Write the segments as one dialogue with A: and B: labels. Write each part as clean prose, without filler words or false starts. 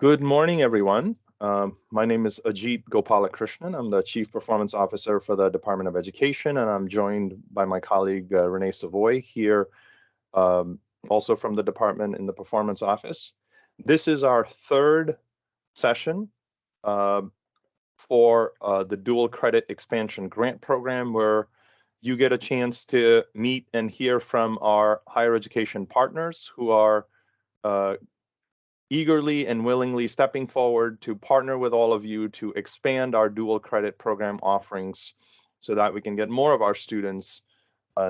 A: Good morning, everyone. My name is Ajit Gopalakrishnan. I'm the Chief Performance Officer for the Department of Education, and I'm joined by my colleague Renee Savoy here, also from the department in the Performance Office. This is our third session for the Dual Credit Expansion Grant Program, where you get a chance to meet and hear from our higher education partners who are eagerly and willingly stepping forward to partner with all of you to expand our dual credit program offerings so that we can get more of our students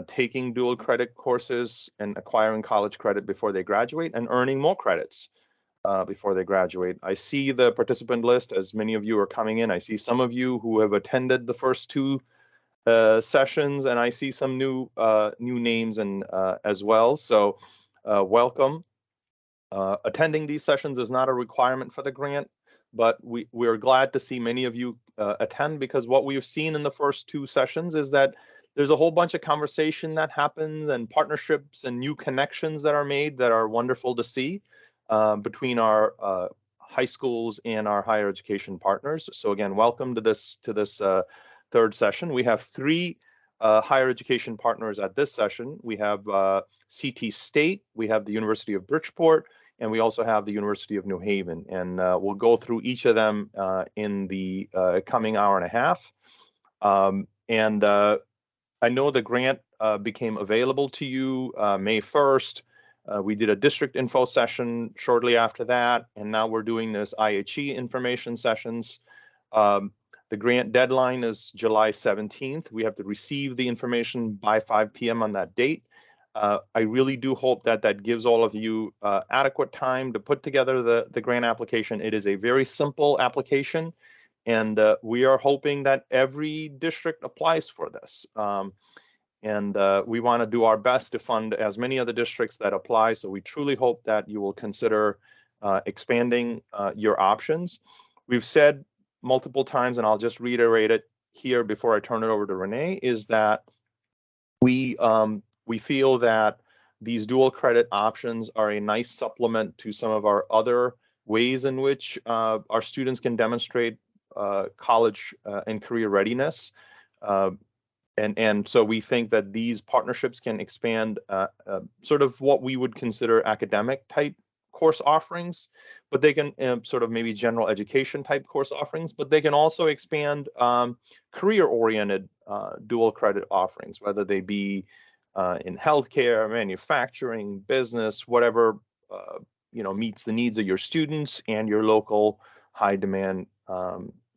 A: taking dual credit courses and acquiring college credit before they graduate and earning more credits before they graduate. I see the participant list as many of you are coming in. I see some of you who have attended the first two sessions, and I see some new names and as well. So welcome. Attending these sessions is not a requirement for the grant, but we're glad to see many of you attend, because what we've seen in the first two sessions is that there's a whole bunch of conversation that happens and partnerships and new connections that are made that are wonderful to see between our high schools and our higher education partners. So again, welcome to this third session. We have three higher education partners at this session. We have CT State, we have the University of Bridgeport, and we also have the University of New Haven. And we'll go through each of them in the coming hour and a half. I know the grant became available to you May 1st. We did a district info session shortly after that, and now we're doing this IHE information sessions. The grant deadline is July 17th. We have to receive the information by 5 p.m. on that date. I really do hope that that gives all of you adequate time to put together the grant application. It is a very simple application, and we are hoping that every district applies for this. We want to do our best to fund as many of the districts that apply. So we truly hope that you will consider expanding your options. We've said multiple times, and I'll just reiterate it here before I turn it over to Renee, is that we feel that these dual credit options are a nice supplement to some of our other ways in which our students can demonstrate college and career readiness. And so we think that these partnerships can expand sort of what we would consider academic type course offerings, but they can sort of maybe general education type course offerings, but they can also expand career-oriented dual credit offerings, whether they be in healthcare, manufacturing, business, whatever meets the needs of your students and your local high demand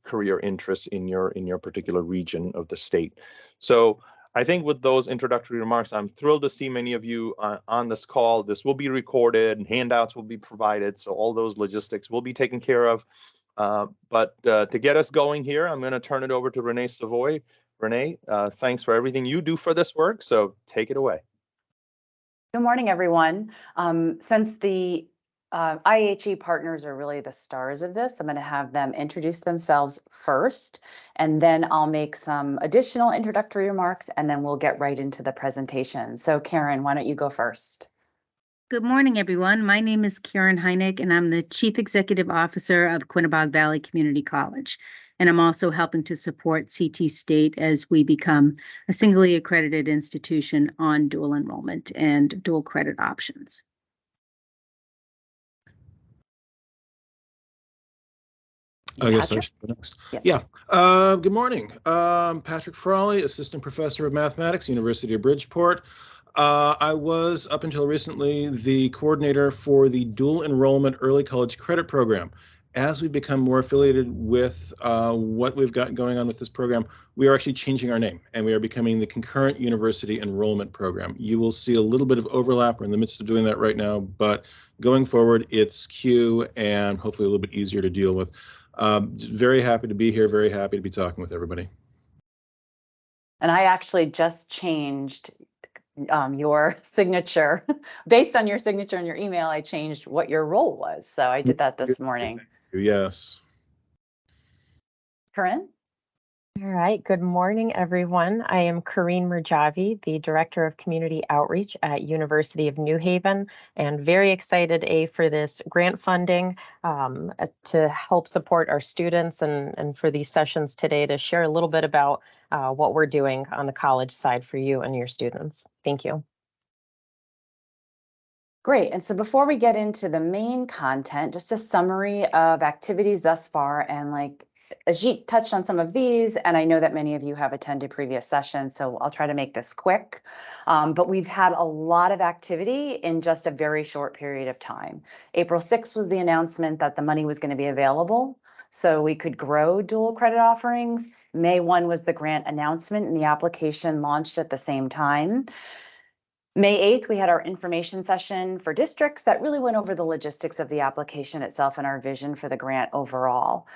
A: career interests in your particular region of the state. So I think with those introductory remarks, I'm thrilled to see many of you on this call. This will be recorded and handouts will be provided, so all those logistics will be taken care of. But to get us going here, I'm going to turn it over to Renee Savoy. Renee, thanks for everything you do for this work, so take it away.
B: Good morning, everyone. Since the IHE partners are really the stars of this, I'm going to have them introduce themselves first, and then I'll make some additional introductory remarks, and then we'll get right into the presentation. So Karen, why don't you go first?
C: Good morning, everyone. My name is Karen Heineck, and I'm the Chief Executive Officer of Quinebaug Valley Community College. And I'm also helping to support CT State as we become a singly accredited institution on dual enrollment and dual credit options.
D: I guess I should go next. Yeah. Good morning. Patrick Frawley, Assistant Professor of Mathematics, University of Bridgeport. I was, up until recently, the coordinator for the Dual Enrollment Early College Credit Program. As we become more affiliated with what we've got going on with this program, we are actually changing our name, and we are becoming the Concurrent University Enrollment Program. You will see a little bit of overlap. We're in the midst of doing that right now, but going forward, it's Q and hopefully a little bit easier to deal with. Very happy to be here, very happy to be talking with everybody.
B: And I actually just changed your signature. Based on your signature in your email, I changed what your role was. So I did that this morning.
D: Yes.
B: Corinne?
E: All right, good morning, everyone. I am Kareen Murjavi, the Director of Community Outreach at University of New Haven, and very excited for this grant funding to help support our students and for these sessions today to share a little bit about what we're doing on the college side for you and your students. Thank you.
B: Great. And so before we get into the main content, just a summary of activities thus far. And like Ajit touched on some of these, and I know that many of you have attended previous sessions, so I'll try to make this quick. But we've had a lot of activity in just a very short period of time. April 6th was the announcement that the money was going to be available, so we could grow dual credit offerings. May 1 was the grant announcement, and the application launched at the same time. May 8th, we had our information session for districts that really went over the logistics of the application itself and our vision for the grant overall.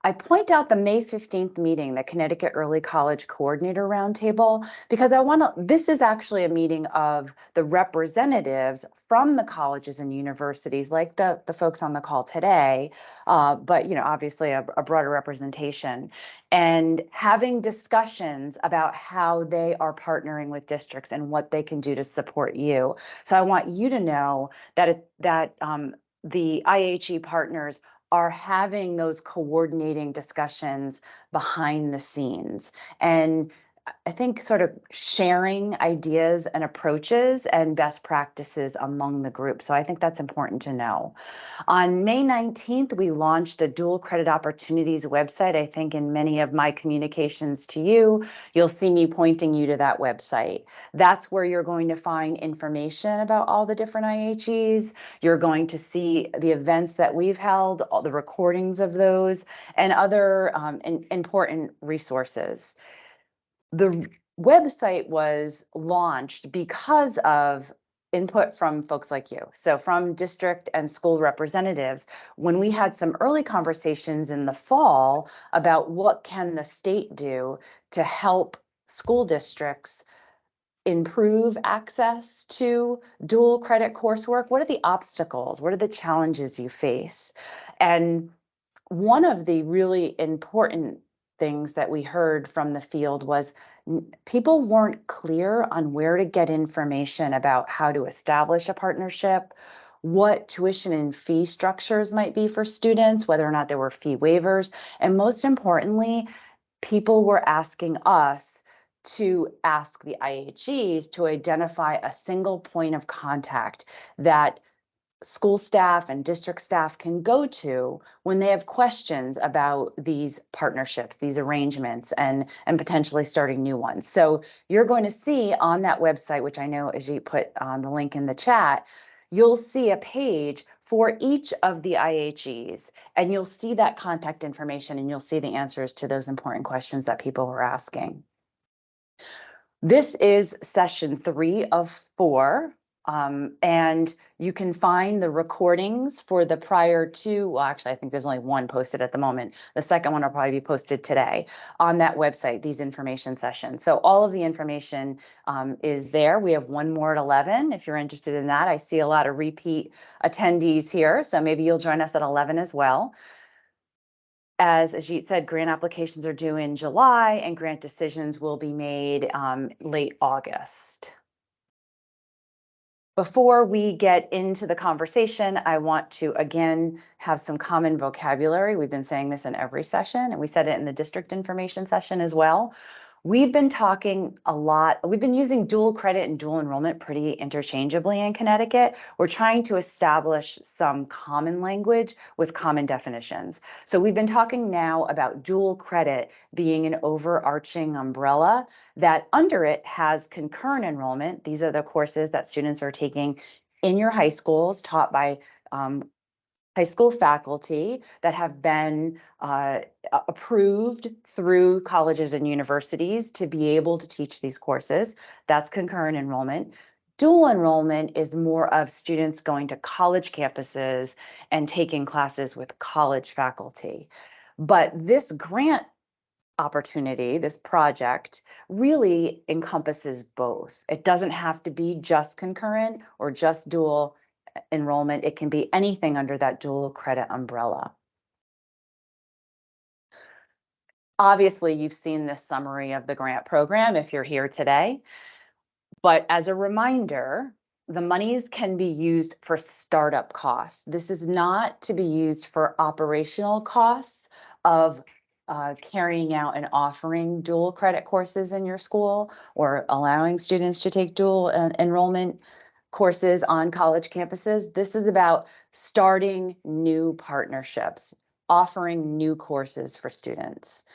B: I point out the May 15th meeting, the Connecticut Early College Coordinator Roundtable, because this is actually a meeting of the representatives from the colleges and universities, like the folks on the call today, but obviously a broader representation, and having discussions about how they are partnering with districts and what they can do to support you. So I want you to know that the IHE partners are having those coordinating discussions behind the scenes. And I think sort of sharing ideas and approaches and best practices among the group. So I think that's important to know. On May 19th, we launched a dual credit opportunities website. I think in many of my communications to you, you'll see me pointing you to that website. That's where you're going to find information about all the different IHEs. You're going to see the events that we've held, all the recordings of those, and other important resources. The website was launched because of input from folks like you. So from district and school representatives, when we had some early conversations in the fall about what can the state do to help school districts improve access to dual credit coursework, what are the obstacles? What are the challenges you face? And one of the really important things that we heard from the field was people weren't clear on where to get information about how to establish a partnership, what tuition and fee structures might be for students, whether or not there were fee waivers, and most importantly, people were asking us to ask the IHEs to identify a single point of contact that school staff and district staff can go to when they have questions about these partnerships, these arrangements, and potentially starting new ones. So you're going to see on that website, which I know Ajit put the link in the chat, you'll see a page for each of the IHEs, and you'll see that contact information, and you'll see the answers to those important questions that people were asking. This is session 3 of 4. And you can find the recordings for the prior two. Well, actually, I think there's only one posted at the moment. The second one will probably be posted today on that website, these information sessions. So all of the information is there. We have one more at 11 if you're interested in that. I see a lot of repeat attendees here, so maybe you'll join us at 11 as well. As Ajit said, grant applications are due in July and grant decisions will be made late August. Before we get into the conversation, I want to again have some common vocabulary. We've been saying this in every session, and we said it in the district information session as well. We've been talking a lot. We've been using dual credit and dual enrollment pretty interchangeably in Connecticut. We're trying to establish some common language with common definitions. So we've been talking now about dual credit being an overarching umbrella that under it has concurrent enrollment. These are the courses that students are taking in your high schools, taught by high school faculty that have been approved through colleges and universities to be able to teach these courses. That's concurrent enrollment. Dual enrollment is more of students going to college campuses and taking classes with college faculty. But this grant opportunity, this project, really encompasses both. It doesn't have to be just concurrent or just dual enrollment. It can be anything under that dual credit umbrella. Obviously, you've seen this summary of the grant program if you're here today. But as a reminder, the monies can be used for startup costs. This is not to be used for operational costs of carrying out and offering dual credit courses in your school or allowing students to take dual enrollment courses on college campuses. This is about starting new partnerships, offering new courses for students.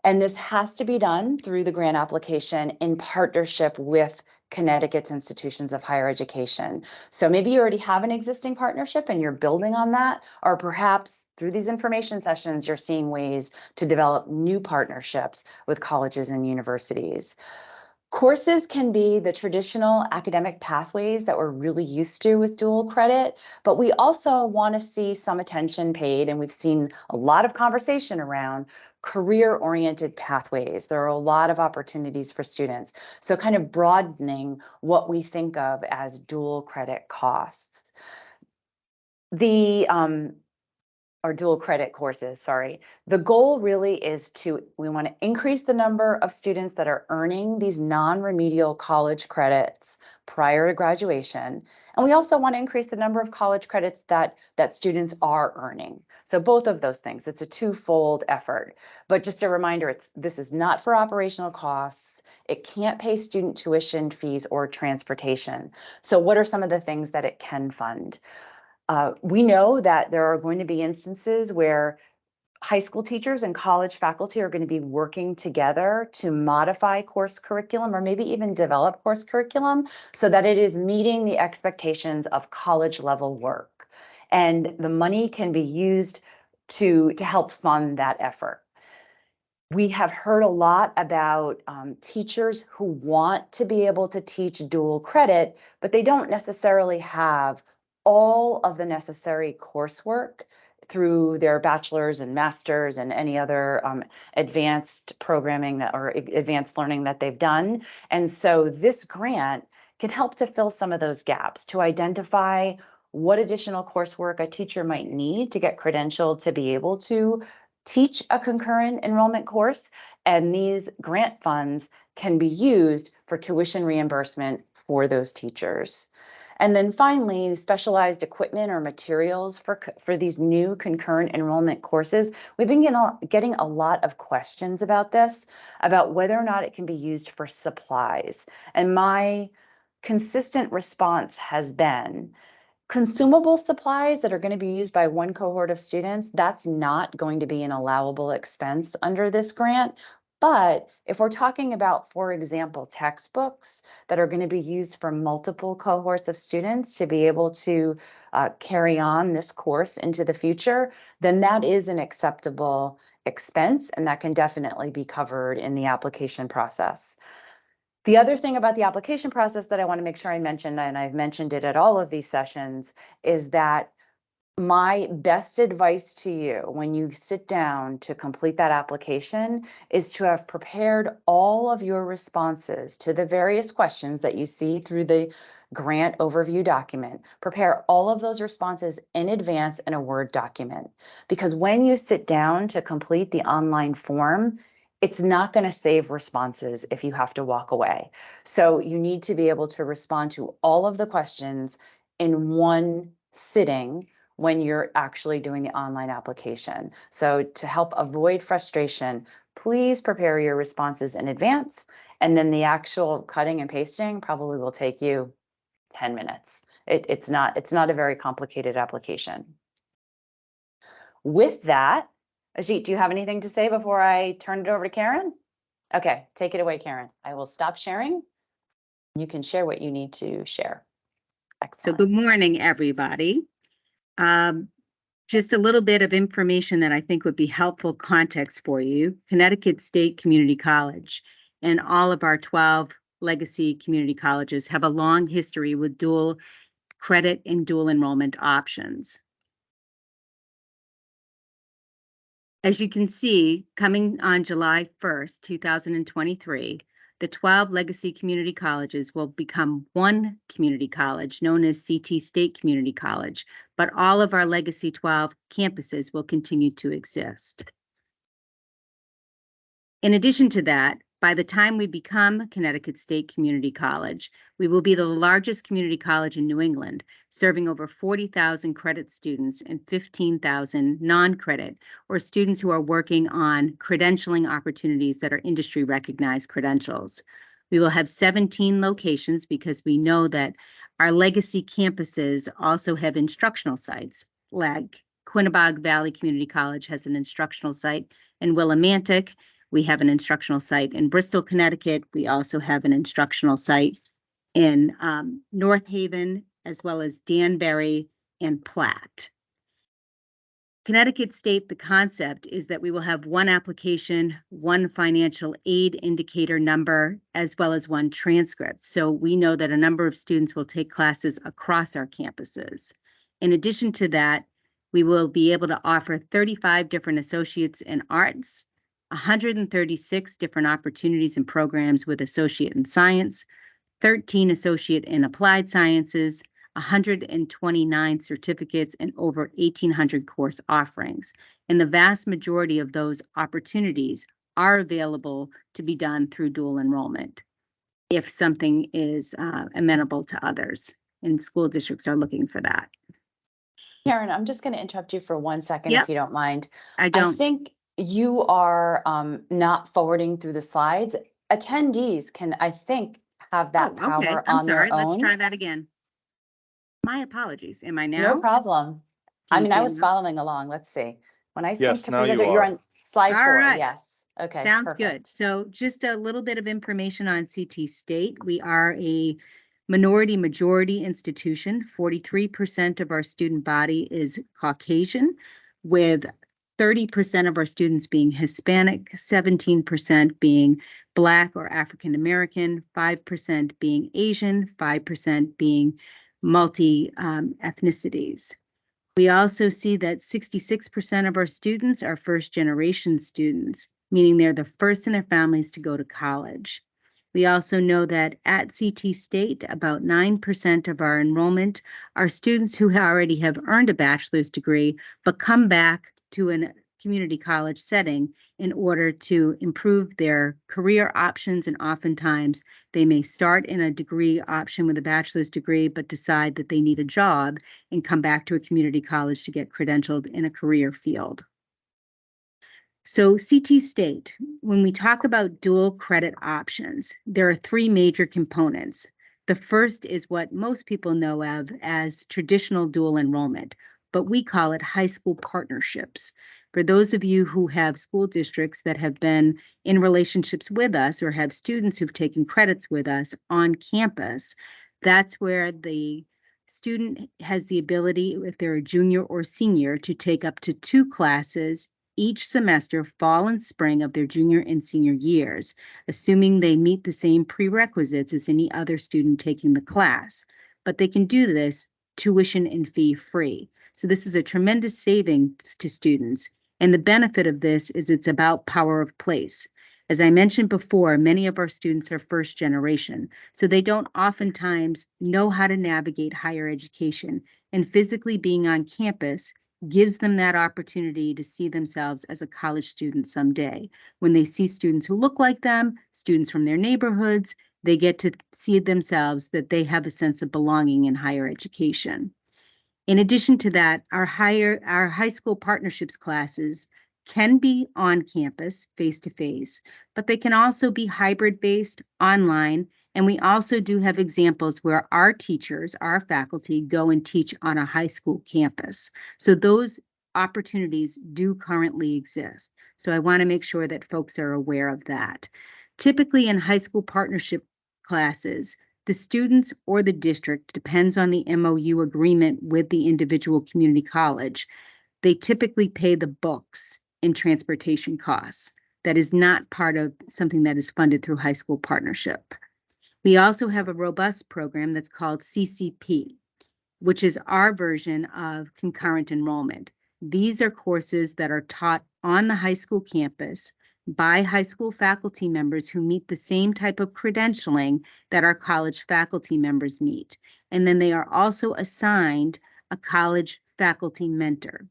B: And this has to be done through the grant application in partnership with Connecticut's institutions of higher education. So maybe you already have an existing partnership and you're building on that, or perhaps through these information sessions, you're seeing ways to develop new partnerships with colleges and universities. Courses can be the traditional academic pathways that we're really used to with dual credit, but we also want to see some attention paid, and we've seen a lot of conversation around career-oriented pathways. There are a lot of opportunities for students. So kind of broadening what we think of as dual credit costs. Or dual credit courses, sorry. The goal really is we want to increase the number of students that are earning these non-remedial college credits prior to graduation. And we also want to increase the number of college credits that students are earning. So both of those things, it's a twofold effort. But just a reminder, this is not for operational costs. It can't pay student tuition fees or transportation. So what are some of the things that it can fund? We know that there are going to be instances where high school teachers and college faculty are going to be working together to modify course curriculum or maybe even develop course curriculum so that it is meeting the expectations of college level work. And the money can be used to help fund that effort. We have heard a lot about teachers who want to be able to teach dual credit, but they don't necessarily have all of the necessary coursework through their bachelor's and master's and any other advanced programming or advanced learning that they've done. And so this grant can help to fill some of those gaps, to identify what additional coursework a teacher might need to get credentialed to be able to teach a concurrent enrollment course, and these grant funds can be used for tuition reimbursement for those teachers. And then finally, specialized equipment or materials for these new concurrent enrollment courses. We've been getting a lot of questions about this, about whether or not it can be used for supplies. And my consistent response has been, consumable supplies that are going to be used by one cohort of students, that's not going to be an allowable expense under this grant. But if we're talking about, for example, textbooks that are going to be used for multiple cohorts of students to be able to carry on this course into the future, then that is an acceptable expense, and that can definitely be covered in the application process. The other thing about the application process that I want to make sure I mention, and I've mentioned it at all of these sessions, is that my best advice to you when you sit down to complete that application is to have prepared all of your responses to the various questions that you see through the grant overview document. Prepare all of those responses in advance in a Word document, because when you sit down to complete the online form, it's not going to save responses if you have to walk away. So you need to be able to respond to all of the questions in one sitting when you're actually doing the online application. So to help avoid frustration, please prepare your responses in advance, and then the actual cutting and pasting probably will take you 10 minutes. It's not a very complicated application. With that, Ajit, do you have anything to say before I turn it over to Karen? Okay, take it away, Karen. I will stop sharing. You can share what you need to share. Excellent.
C: So good morning, everybody. Just a little bit of information that I think would be helpful context for you. Connecticut State Community College and all of our 12 legacy community colleges have a long history with dual credit and dual enrollment options. As you can see, coming on July 1st, 2023, the 12 legacy community colleges will become one community college known as CT State Community College, but all of our legacy 12 campuses will continue to exist. In addition to that, by the time we become Connecticut State Community College, we will be the largest community college in New England, serving over 40,000 credit students and 15,000 non-credit, or students who are working on credentialing opportunities that are industry recognized credentials. We will have 17 locations because we know that our legacy campuses also have instructional sites. Like Quinnebog Valley Community College has an instructional site in Willimantic. We have an instructional site in Bristol, Connecticut. We also have an instructional site in North Haven, as well as Danbury and Platt. Connecticut State, the concept is that we will have one application, one financial aid indicator number, as well as one transcript. So we know that a number of students will take classes across our campuses. In addition to that, we will be able to offer 35 different associates in arts, 136 different opportunities and programs with associate in science, 13 associate in applied sciences, 129 certificates, and over 1,800 course offerings. And the vast majority of those opportunities are available to be done through dual enrollment if something is amenable to others, and school districts are looking for that.
B: Karen, I'm just going to interrupt you for 1 second,
C: Yep.
B: if you don't mind.
C: I don't.
B: I think you are not forwarding through the slides. Attendees can, I think, have that power
C: I'm
B: on
C: sorry.
B: their
C: Let's
B: own.
C: try that again. My apologies. Am I now?
B: No problem.
C: Can
B: I
C: you
B: mean,
C: see
B: I
C: it
B: was
C: now?
B: following along. Let's see. When I sync
A: Yes,
B: to
A: now you
B: presenter, you're
A: are.
B: on slide
C: All
B: 4.
C: right.
B: Yes. Okay.
C: Sounds
B: perfect.
C: good. So just a little bit of information on CT State. We are a minority majority institution. 43% of our student body is Caucasian, with 30% of our students being Hispanic, 17% being Black or African American, 5% being Asian, 5% being multi-ethnicities. We also see that 66% of our students are first generation students, meaning they're the first in their families to go to college. We also know that at CT State, about 9% of our enrollment are students who already have earned a bachelor's degree, but come back to a community college setting in order to improve their career options. And oftentimes they may start in a degree option with a bachelor's degree, but decide that they need a job and come back to a community college to get credentialed in a career field. So CT State, when we talk about dual credit options, there are 3 major components. The first is what most people know of as traditional dual enrollment, but we call it high school partnerships. For those of you who have school districts that have been in relationships with us or have students who've taken credits with us on campus, that's where the student has the ability, if they're a junior or senior, to take up to 2 classes each semester, fall and spring of their junior and senior years, assuming they meet the same prerequisites as any other student taking the class. But they can do this tuition and fee free. So this is a tremendous savings to students. And the benefit of this is it's about power of place. As I mentioned before, many of our students are first generation, so they don't oftentimes know how to navigate higher education, and physically being on campus gives them that opportunity to see themselves as a college student someday. When they see students who look like them, students from their neighborhoods, they get to see themselves that they have a sense of belonging in higher education. In addition to that, our high school partnerships classes can be on campus, face-to-face, but they can also be hybrid-based, online, and we also do have examples where our teachers, our faculty, go and teach on a high school campus. So those opportunities do currently exist. So I want to make sure that folks are aware of that. Typically in high school partnership classes, the students or the district, depends on the MOU agreement with the individual community college, they typically pay the books in transportation costs. That is not part of something that is funded through high school partnership. We also have a robust program that's called CCP, which is our version of concurrent enrollment. These are courses that are taught on the high school campus by high school faculty members who meet the same type of credentialing that our college faculty members meet. And then they are also assigned a college faculty mentor.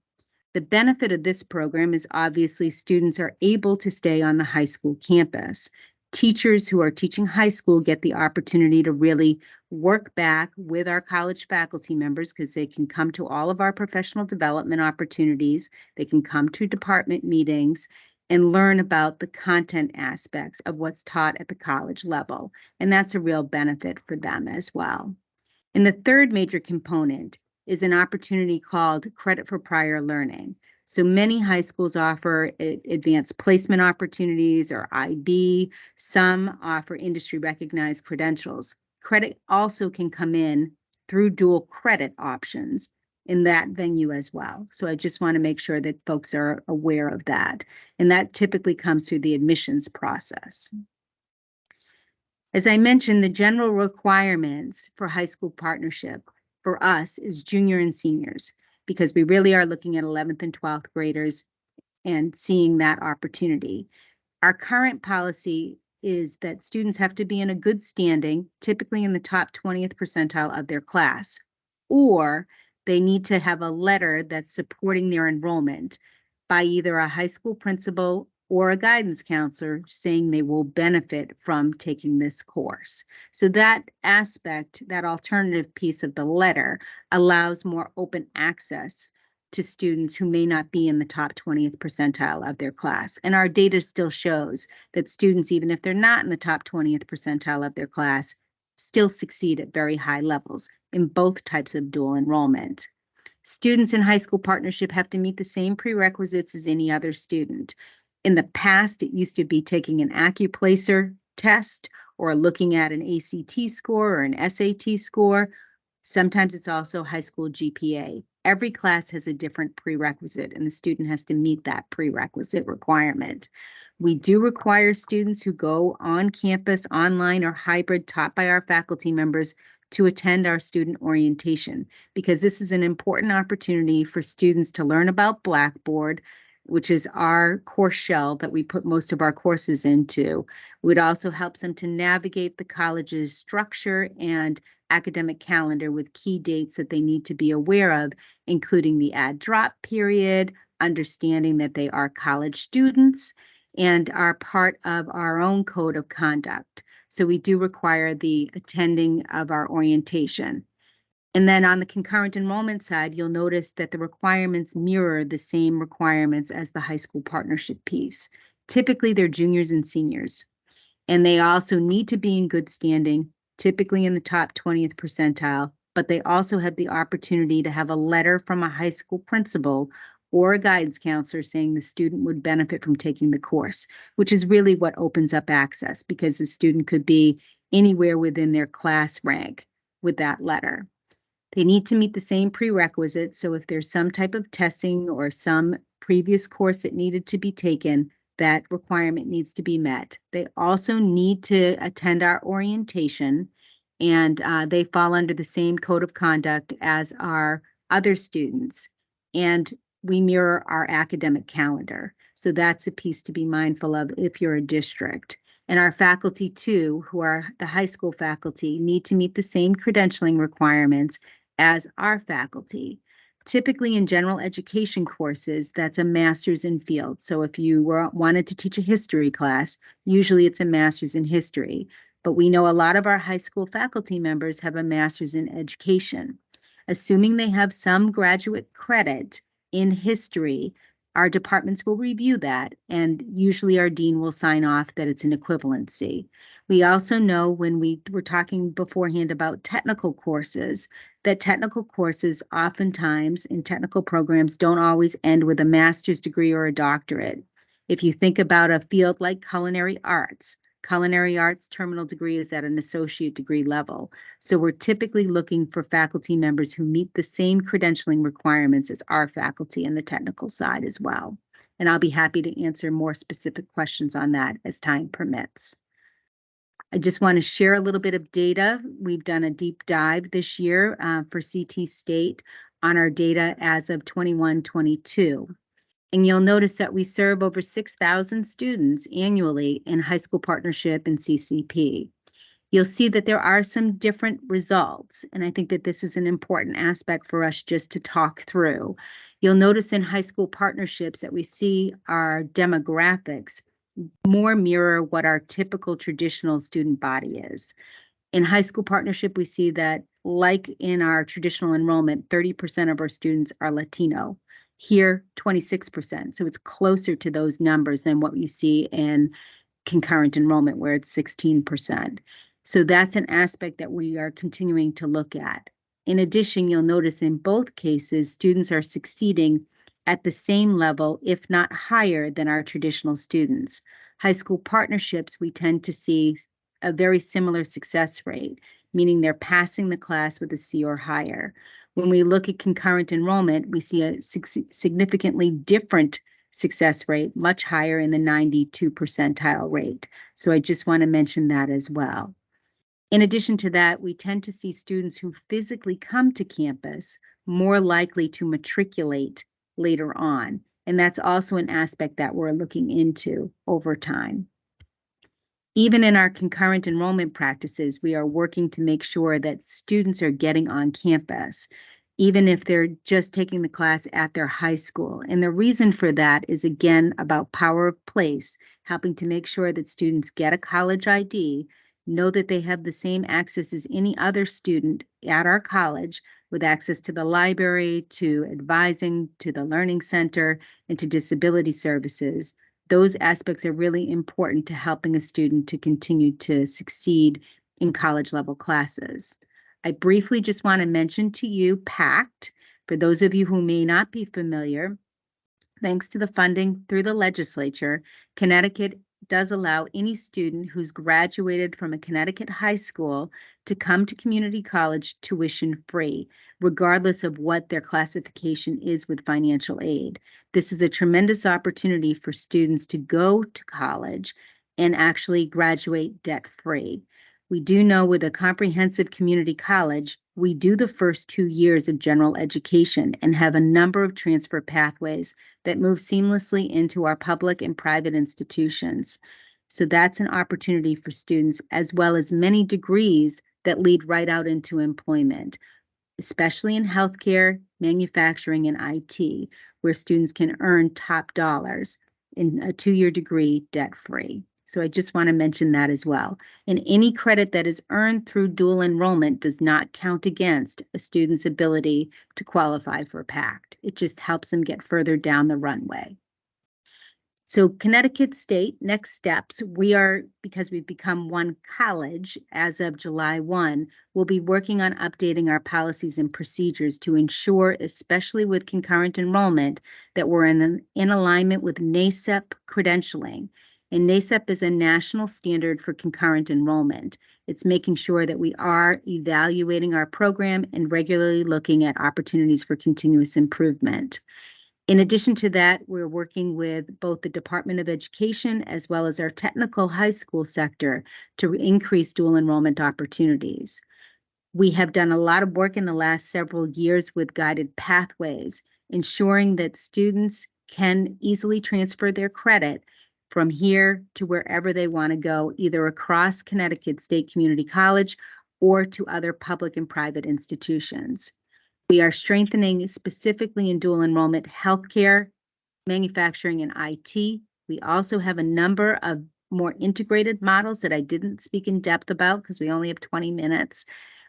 C: The benefit of this program is obviously students are able to stay on the high school campus. Teachers who are teaching high school get the opportunity to really work back with our college faculty members because they can come to all of our professional development opportunities. They can come to department meetings and learn about the content aspects of what's taught at the college level. And that's a real benefit for them as well. And the third major component is an opportunity called credit for prior learning. So many high schools offer advanced placement opportunities or IB. Some offer industry recognized credentials. Credit also can come in through dual credit options in that venue as well. So I just want to make sure that folks are aware of that. And that typically comes through the admissions process. As I mentioned, the general requirements for high school partnership for us is junior and seniors, because we really are looking at 11th and 12th graders and seeing that opportunity. Our current policy is that students have to be in a good standing, typically in the top 20th percentile of their class, or they need to have a letter that's supporting their enrollment by either a high school principal or a guidance counselor saying they will benefit from taking this course. So that aspect, that alternative piece of the letter, allows more open access to students who may not be in the top 20th percentile of their class. And our data still shows that students, even if they're not in the top 20th percentile of their class, still succeed at very high levels in both types of dual enrollment. Students in high school partnership have to meet the same prerequisites as any other student. In the past, it used to be taking an AccuPlacer test or looking at an ACT score or an SAT score. Sometimes it's also high school GPA. Every class has a different prerequisite, and the student has to meet that prerequisite requirement. We do require students who go on campus, online, or hybrid taught by our faculty members to attend our student orientation, because this is an important opportunity for students to learn about Blackboard, which is our course shell that we put most of our courses into. It also helps them to navigate the college's structure and academic calendar with key dates that they need to be aware of, including the add drop period, understanding that they are college students, and are part of our own code of conduct. So we do require the attending of our orientation. And then on the concurrent enrollment side, you'll notice that the requirements mirror the same requirements as the high school partnership piece. Typically, they're juniors and seniors, and they also need to be in good standing, typically in the top 20th percentile, but they also have the opportunity to have a letter from a high school principal or a guidance counselor saying the student would benefit from taking the course, which is really what opens up access, because the student could be anywhere within their class rank with that letter. They need to meet the same prerequisites. So if there's some type of testing or some previous course that needed to be taken, that requirement needs to be met. They also need to attend our orientation, and they fall under the same code of conduct as our other students. And we mirror our academic calendar. So that's a piece to be mindful of if you're a district. And our faculty too, who are the high school faculty, need to meet the same credentialing requirements as our faculty. Typically in general education courses, that's a master's in field. So if you wanted to teach a history class, usually it's a master's in history. But we know a lot of our high school faculty members have a master's in education. Assuming they have some graduate credit in history, our departments will review that, and usually our dean will sign off that it's an equivalency. We also know, when we were talking beforehand about technical courses, that technical courses oftentimes in technical programs don't always end with a master's degree or a doctorate. If you think about a field like culinary arts terminal degree is at an associate degree level. So we're typically looking for faculty members who meet the same credentialing requirements as our faculty in the technical side as well. And I'll be happy to answer more specific questions on that as time permits. I just want to share a little bit of data. We've done a deep dive this year for CT State on our data as of 21-22. And you'll notice that we serve over 6,000 students annually in high school partnership and CCP. you'll see that there are some different results. And I think that this is an important aspect for us just to talk through. You'll notice in high school partnerships that we see our demographics more mirror what our typical traditional student body is. In high school partnership, we see that, like in our traditional enrollment, 30% of our students are Latino. Here, 26%. So it's closer to those numbers than what you see in concurrent enrollment, where it's 16%. So that's an aspect that we are continuing to look at. In addition, you'll notice in both cases, students are succeeding at the same level, if not higher, than our traditional students. High school partnerships, we tend to see a very similar success rate, meaning they're passing the class with a C or higher. When we look at concurrent enrollment, we see a significantly different success rate, much higher in the 92 percentile rate. So I just want to mention that as well. In addition to that, we tend to see students who physically come to campus more likely to matriculate later on. And that's also an aspect that we're looking into over time. Even in our concurrent enrollment practices, we are working to make sure that students are getting on campus, even if they're just taking the class at their high school. And the reason for that is, again, about power of place, helping to make sure that students get a college ID, know that they have the same access as any other student at our college, with access to the library, to advising, to the learning center, and to disability services. Those aspects are really important to helping a student to continue to succeed in college level classes. I briefly just want to mention to you PACT. For those of you who may not be familiar, thanks to the funding through the legislature, Connecticut does allow any student who's graduated from a Connecticut high school to come to community college tuition free, regardless of what their classification is with financial aid. This is a tremendous opportunity for students to go to college and actually graduate debt free. We do know with a comprehensive community college, we do the first 2 years of general education and have a number of transfer pathways that move seamlessly into our public and private institutions. So that's an opportunity for students, as well as many degrees that lead right out into employment, especially in healthcare, manufacturing, and IT, where students can earn top dollars in a 2-year degree debt-free. So I just want to mention that as well. And any credit that is earned through dual enrollment does not count against a student's ability to qualify for PACT. It just helps them get further down the runway. So Connecticut State, next steps, because we've become one college as of July 1, we'll be working on updating our policies and procedures to ensure, especially with concurrent enrollment, that we're in alignment with NACEP credentialing. And NACEP is a national standard for concurrent enrollment. It's making sure that we are evaluating our program and regularly looking at opportunities for continuous improvement. In addition to that, we're working with both the Department of Education as well as our technical high school sector to increase dual enrollment opportunities. We have done a lot of work in the last several years with guided pathways, ensuring that students can easily transfer their credit from here to wherever they want to go, either across Connecticut State Community College or to other public and private institutions. We are strengthening specifically in dual enrollment healthcare, manufacturing, and IT. We also have a number of more integrated models that I didn't speak in depth about because we only have 20 minutes,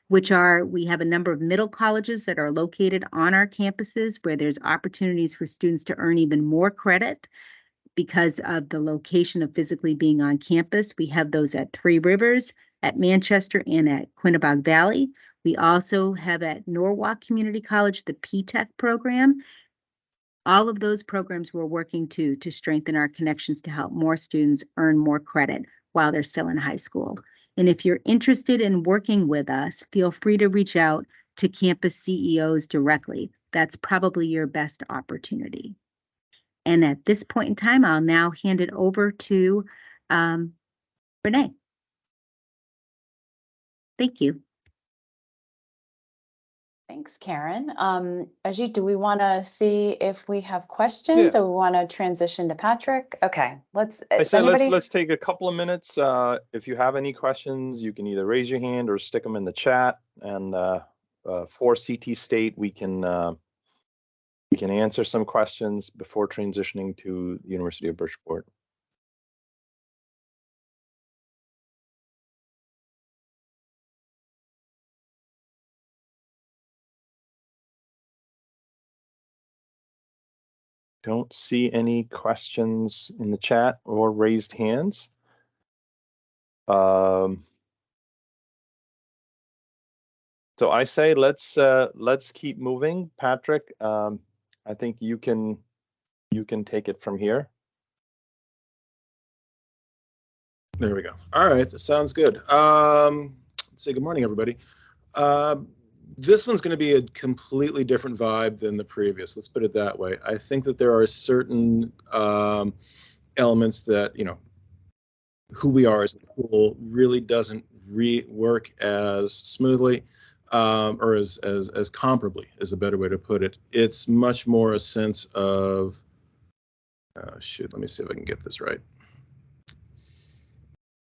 C: we have a number of middle colleges that are located on our campuses where there's opportunities for students to earn even more credit because of the location of physically being on campus. We have those at Three Rivers, at Manchester, and at Quinnebog Valley. We also have at Norwalk Community College, the P-TECH program. All of those programs we're working to strengthen our connections to help more students earn more credit while they're still in high school. And if you're interested in working with us, feel free to reach out to campus CEOs directly. That's probably your best opportunity. And at this point in time, I'll now hand it over to Renee. Thank you.
B: Thanks, Karen. Ajit, do we want to see if we have questions or we want to transition to Patrick? Okay,
A: I say let's take a couple of minutes. If you have any questions, you can either raise your hand or stick them in the chat. And for CT State, we can answer some questions before transitioning to the University of Bridgeport. Don't see any questions in the chat or raised hands. So I say let's keep moving. Patrick, I think you can take it from here.
D: There we go. All right, that sounds good. Let's say good morning, everybody. This one's going to be a completely different vibe than the previous. Let's put it that way. I think that there are certain elements that, you know, who we are as a school really doesn't work as smoothly or as comparably is a better way to put it. It's much more a sense of, shoot, let me see if I can get this right.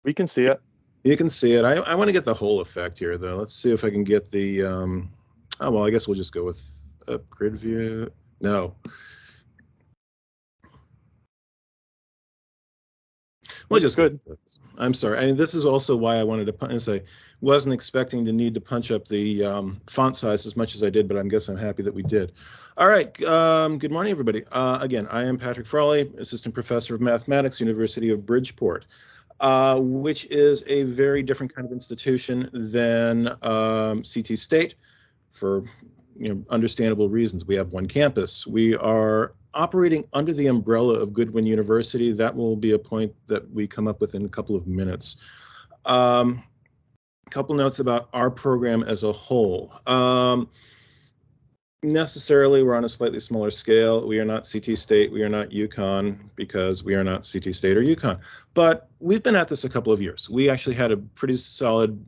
A: We can see it.
D: You can see it. I want to get the whole effect here, though. Let's see if I can get the, oh, well, I guess we'll just go with a grid view. No. Well, just good. I'm sorry. I mean, this is also why I wanted to say, wasn't expecting to need to punch up the font size as much as I did, but I guess I'm happy that we did. All right. Good morning, everybody. Again, I am Patrick Frawley, Assistant Professor of Mathematics, University of Bridgeport. Which is a very different kind of institution than CT State for understandable reasons. We have one campus. We are operating under the umbrella of Goodwin University. That will be a point that we come up with in a couple of minutes. A couple notes about our program as a whole. Necessarily, we're on a slightly smaller scale. We are not CT State. We are not UConn because we are not CT State or UConn. But we've been at this a couple of years. We actually had a pretty solid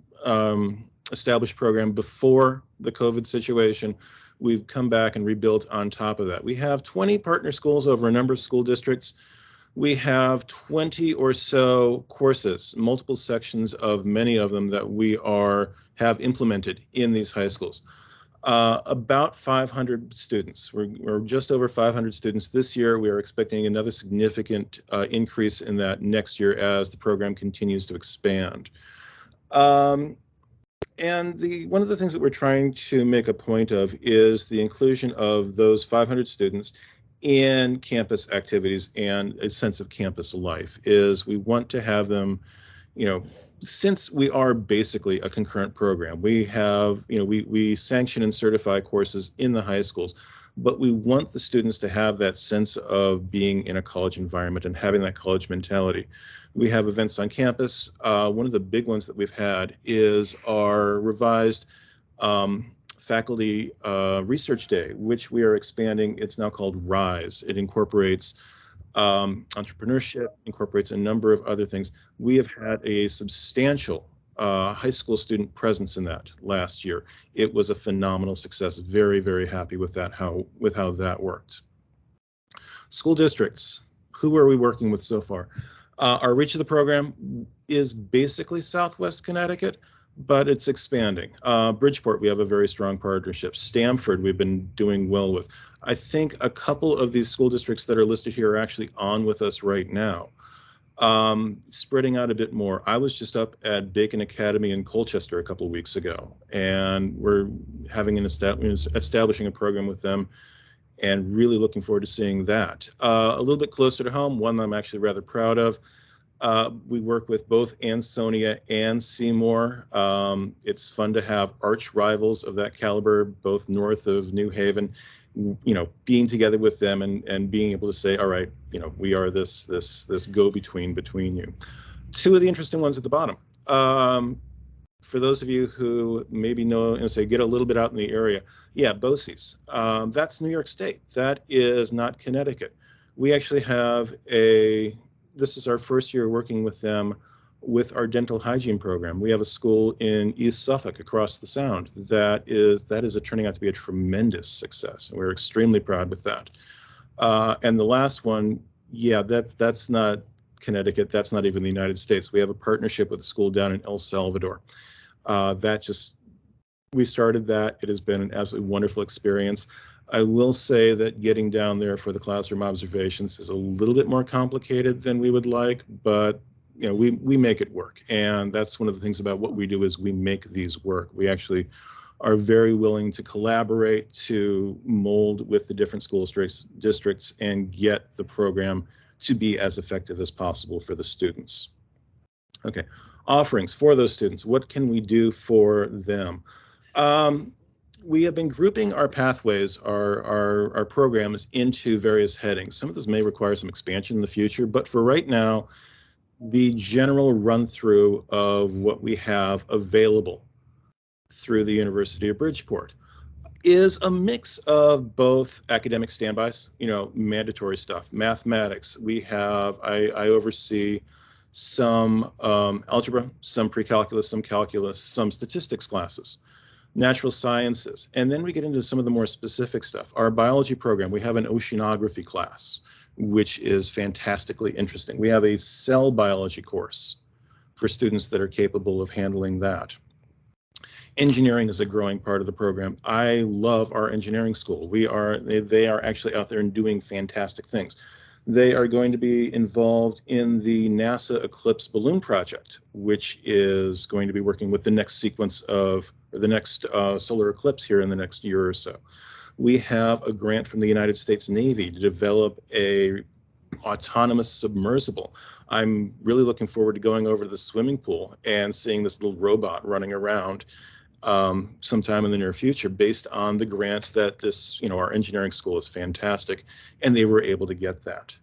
D: established program before the COVID situation. We've come back and rebuilt on top of that. We have 20 partner schools over a number of school districts. We have 20 or so courses, multiple sections of many of them that we have implemented in these high schools. About 500 students. We're just over 500 students this year. We are expecting another significant increase in that next year as the program continues to expand. And one of the things that we're trying to make a point of is the inclusion of those 500 students in campus activities and a sense of campus life. Is we want to have them, since we are basically a concurrent program, we have, we sanction and certify courses in the high schools, but we want the students to have that sense of being in a college environment and having that college mentality. We have events on campus. One of the big ones that we've had is our revised faculty research day, which we are expanding. It's now called RISE. It incorporates entrepreneurship, incorporates a number of other things. We have had a substantial high school student presence in that last year. It was a phenomenal success. Very, very happy with that, how that worked. School districts, who are we working with so far? Our reach of the program is basically Southwest Connecticut, but it's expanding. Bridgeport, we have a very strong partnership. Stamford, we've been doing well with. I think a couple of these school districts that are listed here are actually on with us right now. Spreading out a bit more. I was just up at Bacon Academy in Colchester a couple of weeks ago, and we're having establishing a program with them and really looking forward to seeing that. A little bit closer to home, one I'm actually rather proud of. We work with both Ansonia and Seymour. It's fun to have arch rivals of that caliber, both north of New Haven, being together with them and being able to say, all right, we are this go-between between you. Two of the interesting ones at the bottom. For those of you who maybe know and say get a little bit out in the area, yeah, BOCES. That's New York State. That is not Connecticut. We actually have this is our first year working with them with our dental hygiene program. We have a school in East Suffolk across the Sound that is turning out to be a tremendous success, and we're extremely proud with that. And the last one, yeah, that's not Connecticut, that's not even the United States. We have a partnership with a school down in El Salvador. We started that. It has been an absolutely wonderful experience. I will say that getting down there for the classroom observations is a little bit more complicated than we would like, but you know, we make it work. And that's one of the things about what we do is we make these work. We actually are very willing to collaborate, to mold with the different school districts and get the program to be as effective as possible for the students. Okay, offerings for those students. What can we do for them? We have been grouping our pathways, our programs into various headings. Some of this may require some expansion in the future, but for right now, the general run through of what we have available through the University of Bridgeport is a mix of both academic standbys, you know, mandatory stuff, mathematics. I oversee some algebra, some pre-calculus, some calculus, some statistics classes, natural sciences, and then we get into some of the more specific stuff. Our biology program, we have an oceanography class, which is fantastically interesting. We have a cell biology course for students that are capable of handling that. Engineering is a growing part of the program. I love our engineering school. They are actually out there and doing fantastic things. They are going to be involved in the NASA Eclipse balloon project, which is going to be working with the next sequence of, or the next solar eclipse here in the next year or so. We have a grant from the United States Navy to develop a autonomous submersible. I'm really looking forward to going over to the swimming pool and seeing this little robot running around sometime in the near future, based on the grants that this, you know, our engineering school is fantastic, and they were able to get that.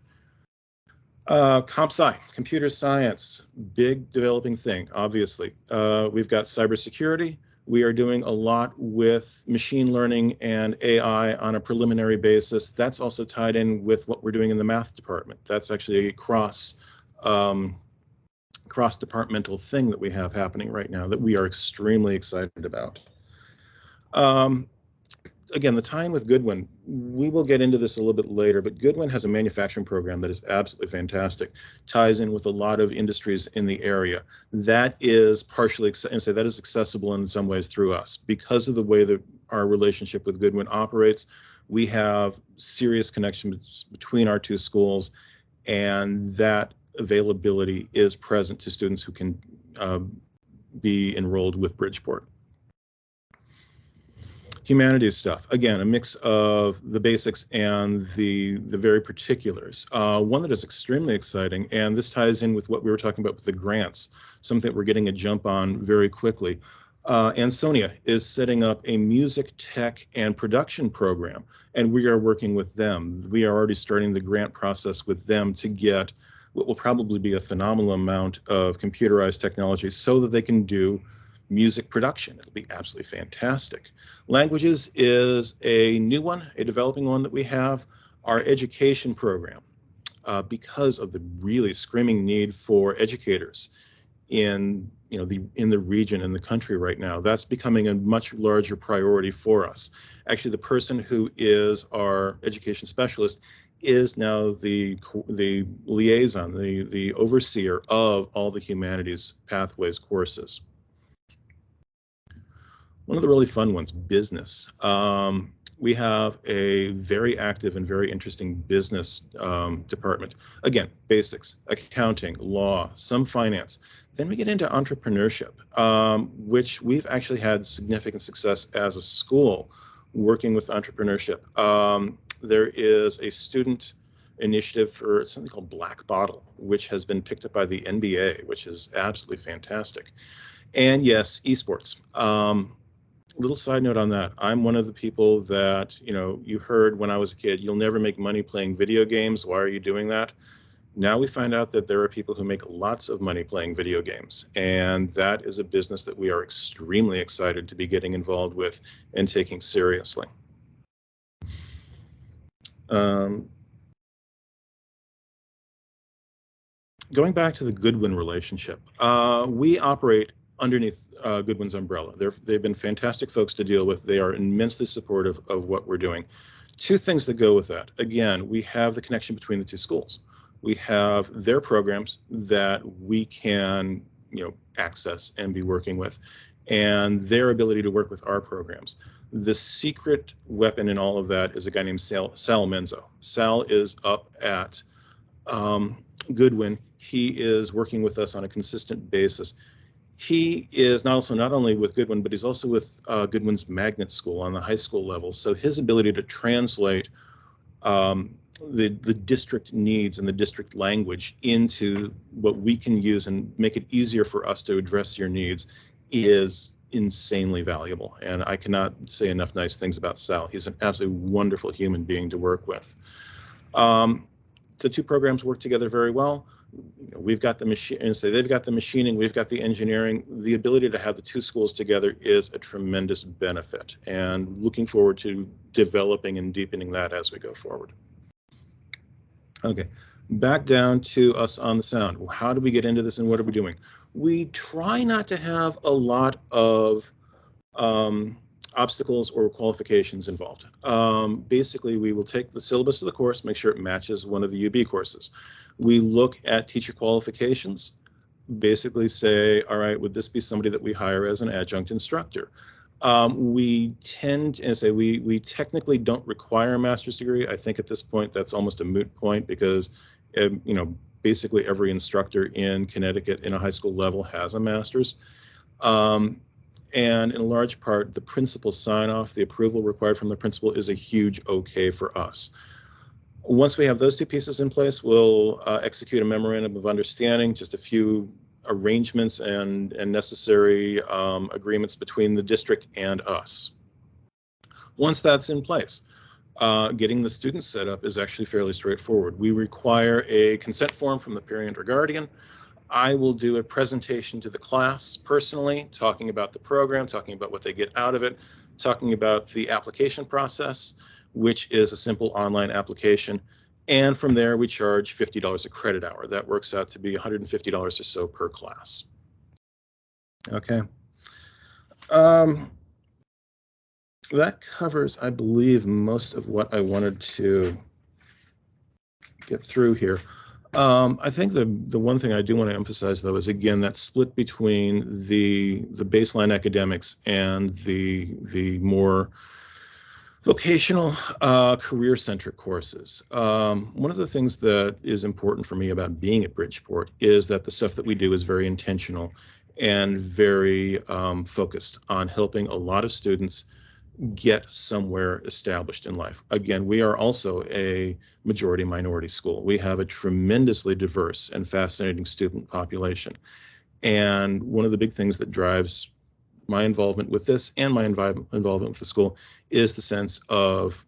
D: Comp Sci, computer science, big developing thing, obviously. We've got cybersecurity. We are doing a lot with machine learning and AI on a preliminary basis. That's also tied in with what we're doing in the math department. That's actually a cross-departmental thing that we have happening right now that we are extremely excited about. Again, the tie-in with Goodwin, we will get into this a little bit later, but Goodwin has a manufacturing program that is absolutely fantastic, ties in with a lot of industries in the area. That is partially, and say that is accessible in some ways through us. Because of the way that our relationship with Goodwin operates, we have serious connections between our two schools, and that availability is present to students who can be enrolled with Bridgeport. Humanities stuff, again, a mix of the basics and the very particulars. One that is extremely exciting, and this ties in with what we were talking about with the grants, something that we're getting a jump on very quickly. Ansonia is setting up a music tech and production program, and we are working with them. We are already starting the grant process with them to get what will probably be a phenomenal amount of computerized technology so that they can do music production. It'll be absolutely fantastic. Languages is a new one, a developing one that we have. Our education program, because of the really screaming need for educators in the region, in the country right now, that's becoming a much larger priority for us. Actually, the person who is our education specialist is now the liaison, the overseer of all the humanities pathways courses. One of the really fun ones, business. We have a very active and very interesting business department. Again, basics, accounting, law, some finance. Then we get into entrepreneurship, which we've actually had significant success as a school working with entrepreneurship. There is a student initiative for something called Black Bottle, which has been picked up by the NBA, which is absolutely fantastic. And yes, esports. Little side note on that. I'm one of the people that, you heard when I was a kid, you'll never make money playing video games. Why are you doing that? Now we find out that there are people who make lots of money playing video games. And that is a business that we are extremely excited to be getting involved with and taking seriously. Going back to the Goodwin relationship, we operate underneath Goodwin's umbrella. They've been fantastic folks to deal with. They are immensely supportive of what we're doing. Two things that go with that. Again, we have the connection between the two schools. We have their programs that we can, access and be working with, and their ability to work with our programs. The secret weapon in all of that is a guy named Sal Menzo. Sal is up at Goodwin. He is working with us on a consistent basis. He is not only with Goodwin, but he's also with Goodwin's magnet school on the high school level. So his ability to translate the district needs and the district language into what we can use and make it easier for us to address your needs is insanely valuable. And I cannot say enough nice things about Sal. He's an absolutely wonderful human being to work with. The two programs work together very well. We've got the machine, and say they've got the machining, we've got the engineering. The ability to have the two schools together is a tremendous benefit, and looking forward to developing and deepening that as we go forward. Okay, back down to us on the sound. How do we get into this and what are we doing? We try not to have a lot of obstacles or qualifications involved. Basically, we will take the syllabus of the course, make sure it matches one of the UB courses. We look at teacher qualifications, basically say, all right, would this be somebody that we hire as an adjunct instructor? We tend to say we technically don't require a master's degree. I think at this point that's almost a moot point because basically every instructor in Connecticut in a high school level has a master's. And in large part, the principal sign-off, the approval required from the principal is a huge okay for us. Once we have those two pieces in place, we'll execute a memorandum of understanding, just a few arrangements and necessary agreements between the district and us. Once that's in place, getting the students set up is actually fairly straightforward. We require a consent form from the parent or guardian. I will do a presentation to the class personally, talking about the program, talking about what they get out of it, talking about the application process, which is a simple online application. And from there, we charge $50 a credit hour. That works out to be $150 or so per class. Okay. That covers, I believe, most of what I wanted to get through here. I think the one thing I do want to emphasize, though, is again that split between the baseline academics and the more vocational, career-centric courses. One of the things that is important for me about being at Bridgeport is that the stuff that we do is very intentional and very focused on helping a lot of students get somewhere established in life. Again, we are also a majority minority school. We have a tremendously diverse and fascinating student population. And one of the big things that drives my involvement with this and my involvement with the school is the sense of,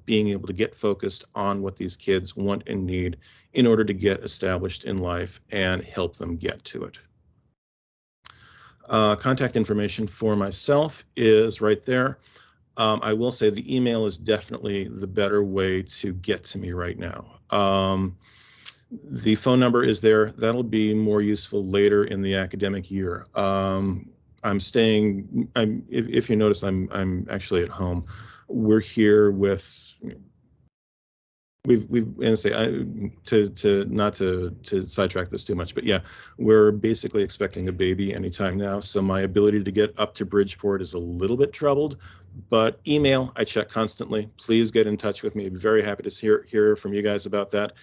D: being able to get focused on what these kids want and need in order to get established in life and help them get to it. Contact information for myself is right there. I will say the email is definitely the better way to get to me right now. The phone number is there. That'll be more useful later in the academic year. If you notice, I'm actually at home. We're here with, and say not to sidetrack this too much, but yeah, we're basically expecting a baby anytime now. So my ability to get up to Bridgeport is a little bit troubled, but email, I check constantly. Please get in touch with me. I'd be very happy to hear from you guys about that.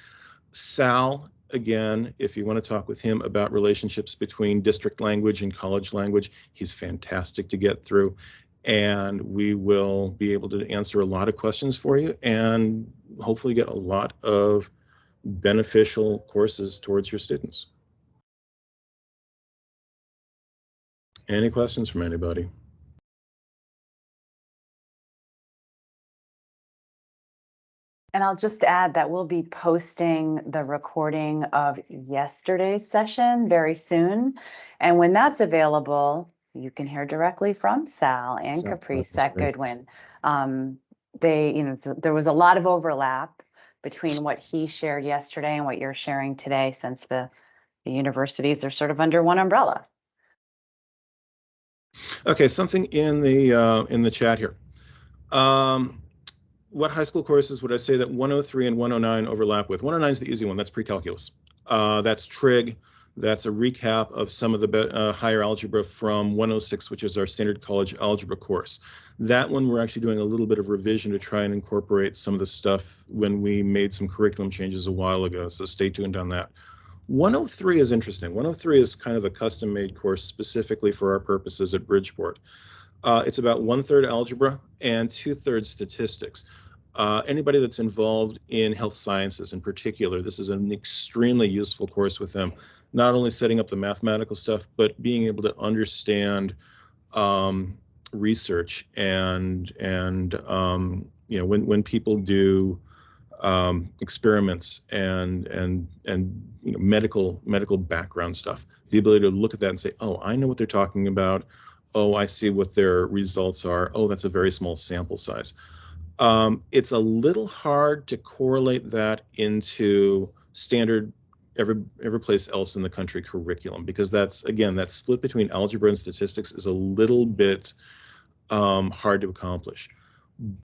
D: Sal, again, if you want to talk with him about relationships between district language and college language, he's fantastic to get through. And we will be able to answer a lot of questions for you and hopefully get a lot of beneficial courses towards your students. Any questions from anybody?
B: And I'll just add that we'll be posting the recording of yesterday's session very soon. And when that's available, you can hear directly from Sal and Caprice at Goodwin. There was a lot of overlap between what he shared yesterday and what you're sharing today, since the the universities are sort of under one umbrella.
D: Okay, something in the chat here. What high school courses would I say that 103 and 109 overlap with? 109 is the easy one. That's pre-calculus. That's trig. That's a recap of some of the higher algebra from 106, which is our standard college algebra course. That one we're actually doing a little bit of revision to try and incorporate some of the stuff when we made some curriculum changes a while ago, so stay tuned on that. 103 is interesting. 103 is kind of a custom-made course specifically for our purposes at Bridgeport. It's about 1/3 algebra and 2/3 statistics. Anybody that's involved in health sciences in particular, this is an extremely useful course with them, not only setting up the mathematical stuff, but being able to understand research and you know, when people do experiments and you know, medical background stuff, the ability to look at that and say, oh, I know what they're talking about. Oh, I see what their results are. Oh, that's a very small sample size. It's a little hard to correlate that into standard every place else in the country curriculum, because that's, again, that split between algebra and statistics is a little bit hard to accomplish.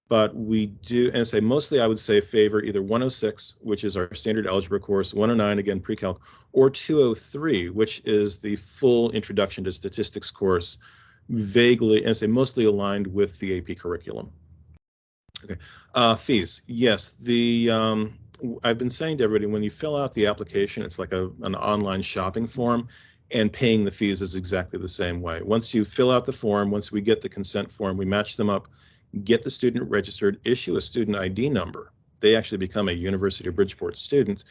D: But we do, and say mostly I would say favor either 106, which is our standard algebra course, 109, again, pre-calc, or 203, which is the full introduction to statistics course, vaguely, and say mostly aligned with the AP curriculum. Okay, fees. Yes, I've been saying to everybody, when you fill out the application, it's like an online shopping form, and paying the fees is exactly the same way. Once you fill out the form, once we get the consent form, we match them up, get the student registered, issue a student ID number. They actually become a University of Bridgeport student,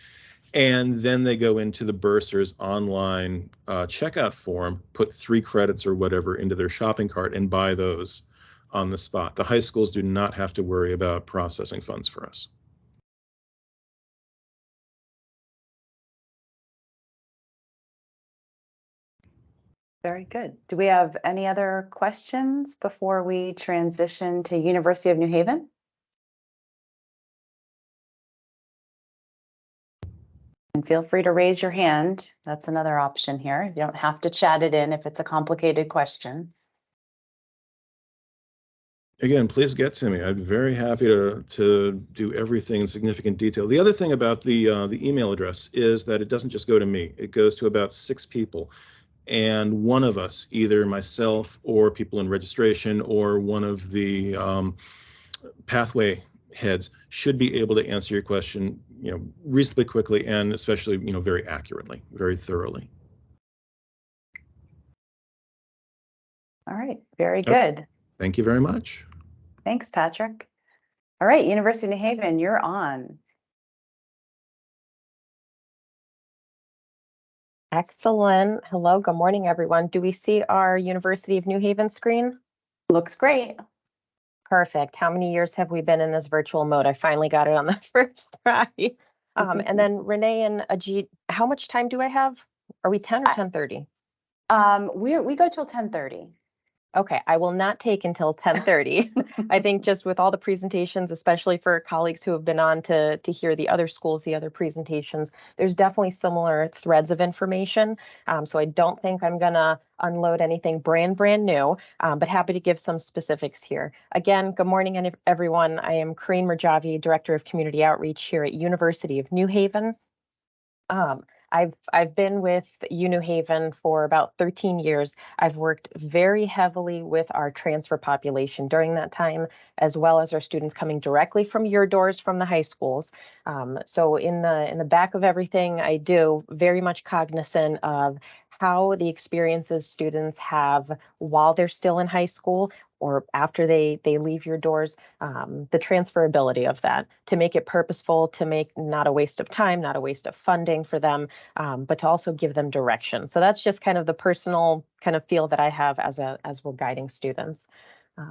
D: and then they go into the bursar's online checkout form, put 3 credits or whatever into their shopping cart, and buy those on the spot. The high schools do not have to worry about processing funds for us.
B: Very good. Do we have any other questions before we transition to University of New Haven? And feel free to raise your hand. That's another option here. You don't have to chat it in if it's a complicated question.
D: Again, please get to me. I'm very happy to do everything in significant detail. The other thing about the email address is that it doesn't just go to me. It goes to about 6 people. And one of us, either myself or people in registration or one of the pathway heads, should be able to answer your question, you know, reasonably quickly and especially, you know, very accurately, very thoroughly.
B: All right, very good.
D: Thank you very much.
B: Thanks, Patrick. All right, University of New Haven, you're on.
E: Excellent. Hello, good morning, everyone. Do we see our University of New Haven screen?
B: Looks great.
E: Perfect. How many years have we been in this virtual mode? I finally got it on the first try. And then Renee and Ajit, how much time do I have? Are we 10 or 10:30?
B: We go till 10:30.
E: Okay, I will not take until 10:30. I think just with all the presentations, especially for colleagues who have been on to hear the other schools, the other presentations, there's definitely similar threads of information. So I don't think I'm gonna unload anything brand new, but happy to give some specifics here. Again, good morning, everyone. I am Kareen Murjavi, Director of Community Outreach here at University of New Haven. I've been with New Haven for about 13 years. I've worked very heavily with our transfer population during that time, as well as our students coming directly from your doors from the high schools. So in the back of everything I do, very much cognizant of how the experiences students have while they're still in high school or after they leave your doors, the transferability of that, to make it purposeful, to make not a waste of time, not a waste of funding for them, but to also give them direction. So that's just kind of the personal kind of feel that I have as we're guiding students.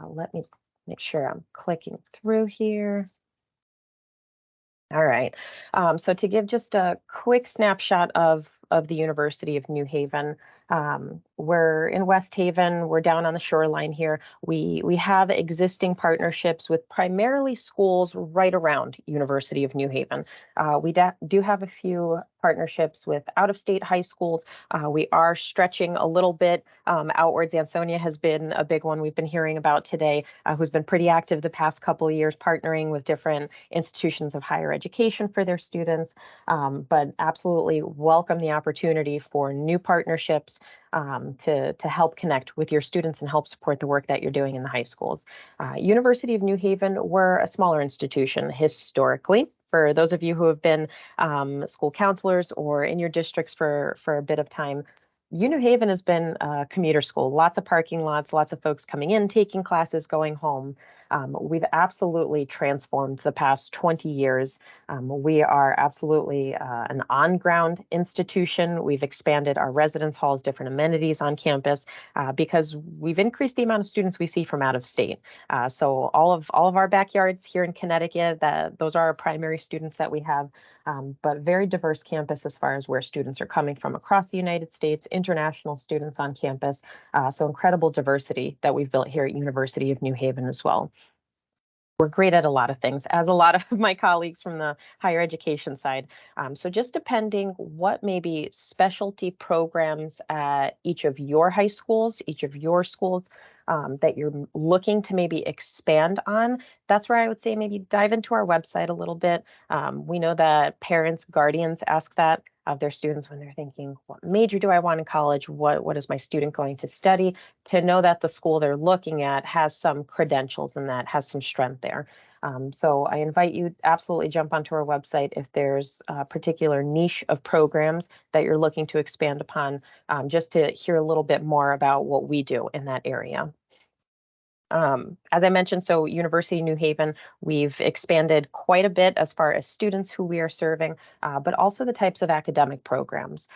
E: Let me make sure I'm clicking through here. All right, so to give just a quick snapshot of the University of New Haven, We're in West Haven. We're down on the shoreline here. We have existing partnerships with primarily schools right around University of New Haven. We do have a few partnerships with out-of-state high schools. We are stretching a little bit outwards. Ansonia has been a big one we've been hearing about today, who's been pretty active the past couple of years, partnering with different institutions of higher education for their students. But absolutely welcome the opportunity for new partnerships to help connect with your students and help support the work that you're doing in the high schools. University of New Haven, we're a smaller institution historically. For those of you who have been school counselors or in your districts for a bit of time, New Haven has been a commuter school, lots of parking lots, lots of folks coming in, taking classes, going home. We've absolutely transformed the past 20 years. We are absolutely an on-ground institution. We've expanded our residence halls, different amenities on campus, because we've increased the amount of students we see from out of state. So all of our backyards here in Connecticut, those are our primary students that we have, but very diverse campus as far as where students are coming from across the United States, international students on campus. So incredible diversity that we've built here at University of New Haven as well. We're great at a lot of things, as a lot of my colleagues from the higher education side. So just depending what maybe specialty programs at each of your high schools, each of your schools that you're looking to maybe expand on, that's where I would say maybe dive into our website a little bit. We know that parents, guardians ask that of their students when they're thinking, what major do I want in college? What is my student going to study? To know that the school they're looking at has some credentials and that has some strength there. So I invite you absolutely jump onto our website if there's a particular niche of programs that you're looking to expand upon, just to hear a little bit more about what we do in that area. As I mentioned, so University of New Haven, we've expanded quite a bit as far as students who we are serving, but also the types of academic programs.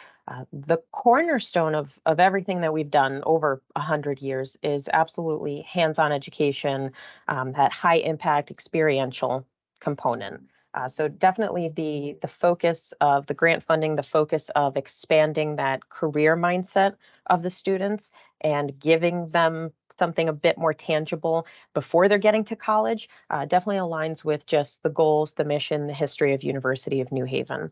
E: The cornerstone of everything that we've done over 100 years is absolutely hands-on education, that high impact experiential component. So definitely the focus of the grant funding, the focus of expanding that career mindset of the students and giving them something a bit more tangible before they're getting to college, definitely aligns with just the goals, the mission, the history of University of New Haven.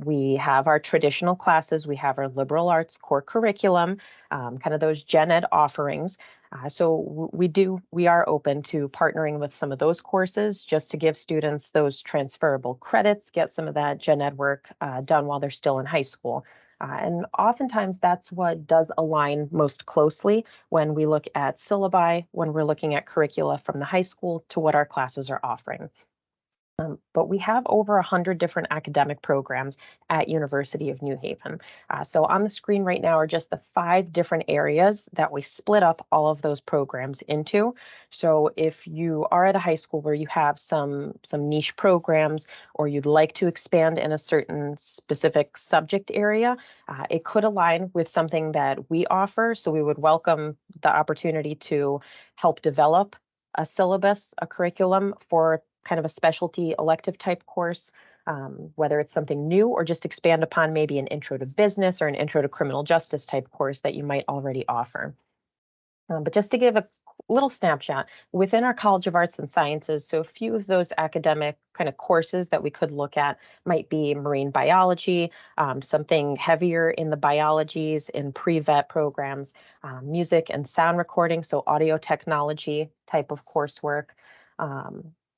E: We have our traditional classes, we have our liberal arts core curriculum, kind of those gen ed offerings. So we are open to partnering with some of those courses just to give students those transferable credits, get some of that gen ed work done while they're still in high school. And oftentimes that's what does align most closely when we look at syllabi, when we're looking at curricula from the high school to what our classes are offering. But we have over 100 different academic programs at University of New Haven. So on the screen right now are just the 5 different areas that we split up all of those programs into. So if you are at a high school where you have some niche programs or you'd like to expand in a certain specific subject area, it could align with something that we offer. So we would welcome the opportunity to help develop a syllabus, a curriculum for kind of a specialty elective type course, whether it's something new or just expand upon maybe an intro to business or an intro to criminal justice type course that you might already offer. But just to give a little snapshot, within our College of Arts and Sciences, so a few of those academic kind of courses that we could look at might be marine biology, something heavier in the biologies in pre-vet programs, music and sound recording, so audio technology type of coursework,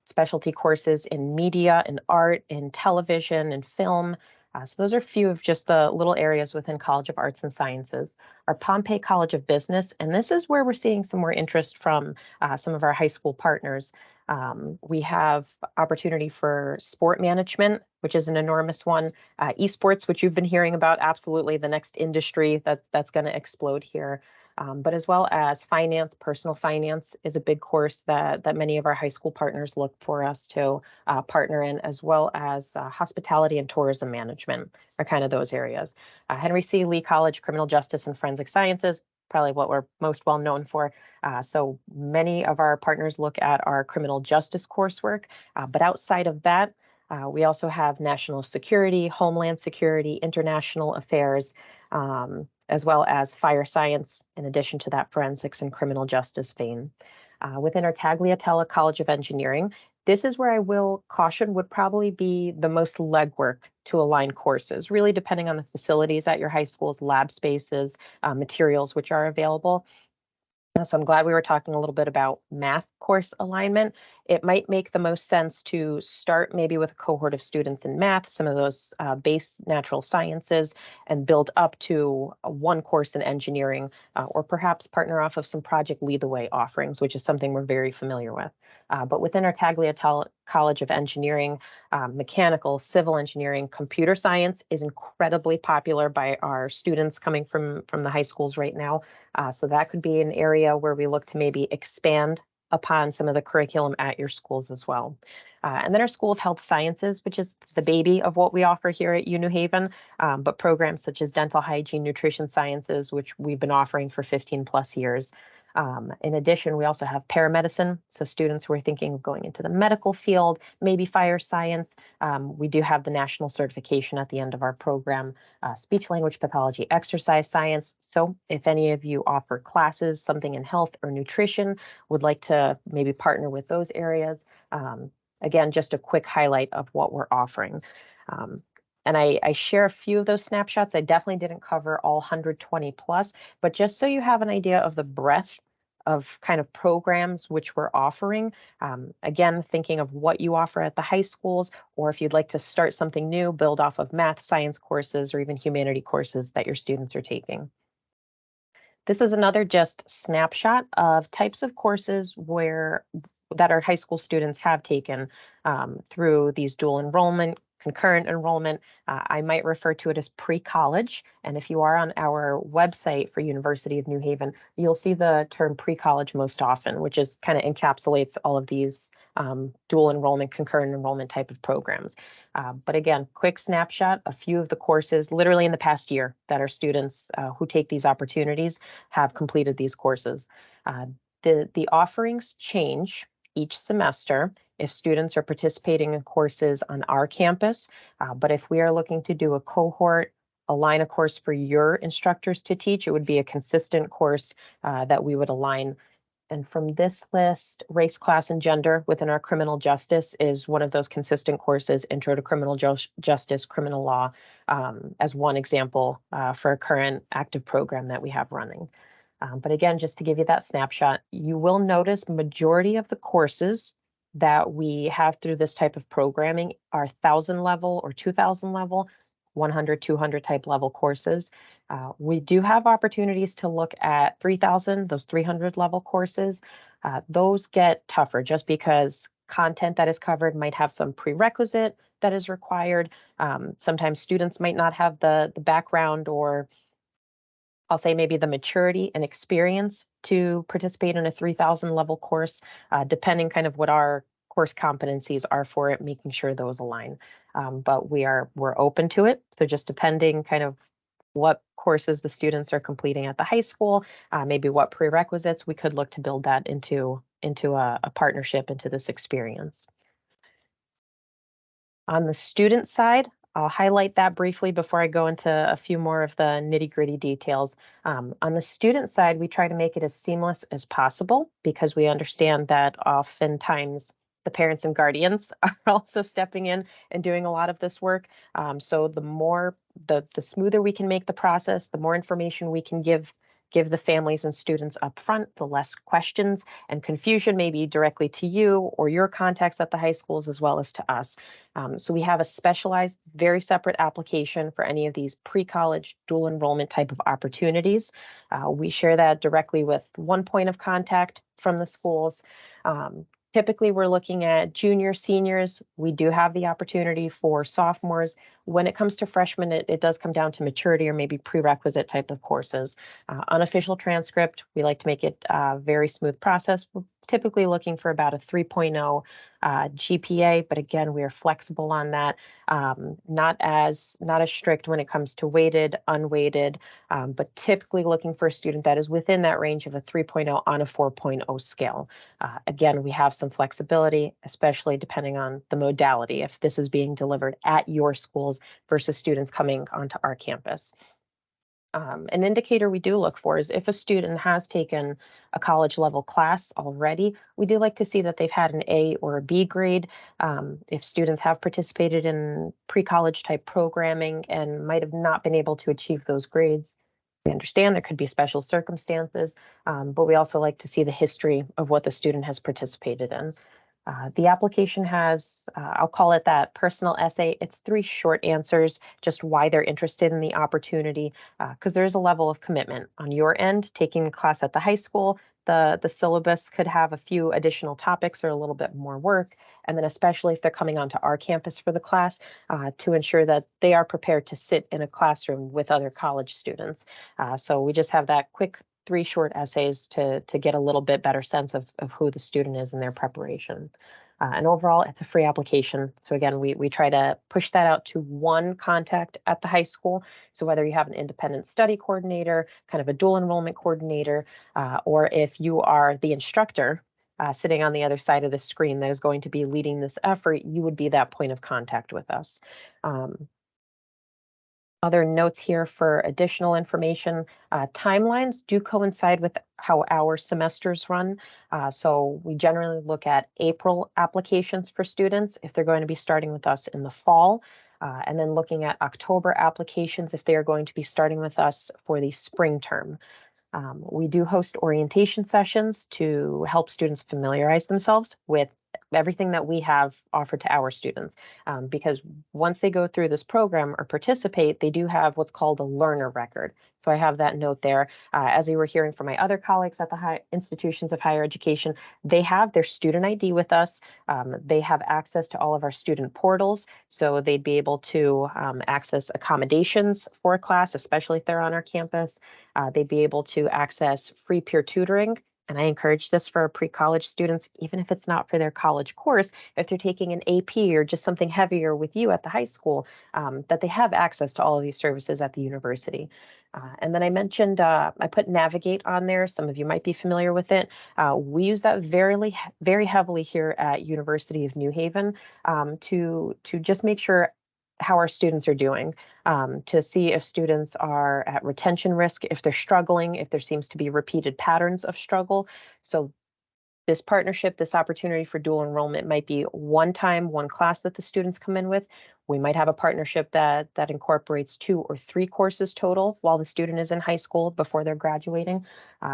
E: specialty courses in media and art, in television and film. So those are a few of just the little areas within College of Arts and Sciences. Our Pompey College of Business, and this is where we're seeing some more interest from some of our high school partners. We have opportunity for sport management, which is an enormous one. Esports, which you've been hearing about, absolutely the next industry that's going to explode here. But as well as finance, personal finance is a big course that many of our high school partners look for us to partner in, as well as hospitality and tourism management are kind of those areas. Henry C. Lee College, Criminal Justice and Forensic Sciences, probably what we're most well known for. So many of our partners look at our criminal justice coursework, but outside of that, we also have national security, homeland security, international affairs, as well as fire science, in addition to that forensics and criminal justice vein. Within our Tagliatella College of Engineering, this is where I will caution would probably be the most legwork to align courses, really depending on the facilities at your high school's lab spaces, materials which are available. So I'm glad we were talking a little bit about math course alignment. It might make the most sense to start maybe with a cohort of students in math, some of those base natural sciences, and build up to one course in engineering, or perhaps partner off of some Project Lead the Way offerings, which is something we're very familiar with. But within our Tagliatella College of Engineering, mechanical, civil engineering, computer science is incredibly popular by our students coming from the high schools right now. So that could be an area where we look to maybe expand upon some of the curriculum at your schools as well. And then our School of Health Sciences, which is the baby of what we offer here at New Haven, but programs such as dental hygiene, nutrition sciences, which we've been offering for 15 plus years. In addition, we also have paramedicine. So students who are thinking of going into the medical field, maybe fire science. We do have the national certification at the end of our program, speech language pathology, exercise science. So if any of you offer classes, something in health or nutrition, would like to maybe partner with those areas. Again, just a quick highlight of what we're offering. And I share a few of those snapshots. I definitely didn't cover all 120 plus, but just so you have an idea of the breadth of kind of programs which we're offering. Again, thinking of what you offer at the high schools, or if you'd like to start something new, build off of math, science courses, or even humanity courses that your students are taking. This is another just snapshot of types of courses that our high school students have taken through these dual enrollment, concurrent enrollment. I might refer to it as pre-college. And if you are on our website for University of New Haven, you'll see the term pre-college most often, which is kind of encapsulates all of these dual enrollment, concurrent enrollment type of programs. But again, quick snapshot, a few of the courses literally in the past year that our students who take these opportunities have completed these courses. The offerings change each semester if students are participating in courses on our campus, but if we are looking to do a cohort, align a course for your instructors to teach, it would be a consistent course that we would align. And from this list, race, class, and gender within our criminal justice is one of those consistent courses, Intro to Criminal Justice, Criminal Law, as one example for a current active program that we have running. But again, just to give you that snapshot, you will notice majority of the courses that we have through this type of programming are 1,000 level or 2,000 level, 100, 200 type level courses. We do have opportunities to look at 3,000, those 300 level courses. Those get tougher just because content that is covered might have some prerequisite that is required. Sometimes students might not have the background, or I'll say maybe the maturity and experience to participate in a 3,000 level course, depending kind of what our course competencies are for it, making sure those align. But we're open to it. So just depending kind of what courses the students are completing at the high school, maybe what prerequisites, we could look to build that into a partnership, into this experience. On the student side, I'll highlight that briefly before I go into a few more of the nitty-gritty details. On the student side, we try to make it as seamless as possible because we understand that oftentimes the parents and guardians are also stepping in and doing a lot of this work. So the smoother we can make the process, the more information we can give the families and students up front, the less questions and confusion maybe directly to you or your contacts at the high schools as well as to us. So we have a specialized, very separate application for any of these pre-college dual enrollment type of opportunities. We share that directly with one point of contact from the schools. Typically, we're looking at juniors, seniors. We do have the opportunity for sophomores. When it comes to freshmen, it does come down to maturity or maybe prerequisite type of courses. Unofficial transcript, we like to make it a very smooth process. We're typically looking for about a 3.0 GPA, but again, we are flexible on that. Not as strict when it comes to weighted, unweighted, but typically looking for a student that is within that range of a 3.0 on a 4.0 scale. Again, we have some flexibility, especially depending on the modality, if this is being delivered at your schools versus students coming onto our campus. An indicator we do look for is if a student has taken a college level class already, we do like to see that they've had an A or a B grade. If students have participated in pre-college type programming and might have not been able to achieve those grades, we understand there could be special circumstances, but we also like to see the history of what the student has participated in. The application has, I'll call it that personal essay. It's 3 short answers, just why they're interested in the opportunity, because there's a level of commitment on your end. Taking a class at the high school, the syllabus could have a few additional topics or a little bit more work. And then especially if they're coming onto our campus for the class, to ensure that they are prepared to sit in a classroom with other college students. So we just have that quick 3 short essays to get a little bit better sense of who the student is in their preparation. And overall, it's a free application. So again, we try to push that out to 1 contact at the high school. So whether you have an independent study coordinator, kind of a dual enrollment coordinator, or if you are the instructor sitting on the other side of the screen that is going to be leading this effort, you would be that point of contact with us. Other notes here for additional information, timelines do coincide with how our semesters run. So we generally look at April applications for students if they're going to be starting with us in the fall, and then looking at October applications if they are going to be starting with us for the spring term. We do host orientation sessions to help students familiarize themselves with everything that we have offered to our students, because once they go through this program or participate, they do have what's called a learner record. So I have that note there. As you were hearing from my other colleagues at the high institutions of higher education, they have their student ID with us. They have access to all of our student portals, so they'd be able to access accommodations for a class, especially if they're on our campus. They'd be able to access free peer tutoring. And I encourage this for pre-college students, even if it's not for their college course, if they're taking an AP or just something heavier with you at the high school, that they have access to all of these services at the university. And then I mentioned, I put Navigate on there. Some of you might be familiar with it. We use that very heavily here at University of New Haven, to just make sure how our students are doing, to see if students are at retention risk, if they're struggling, if there seems to be repeated patterns of struggle. So this partnership, this opportunity for dual enrollment might be one class that the students come in with. We might have a partnership that incorporates 2 or 3 courses total while the student is in high school before they're graduating.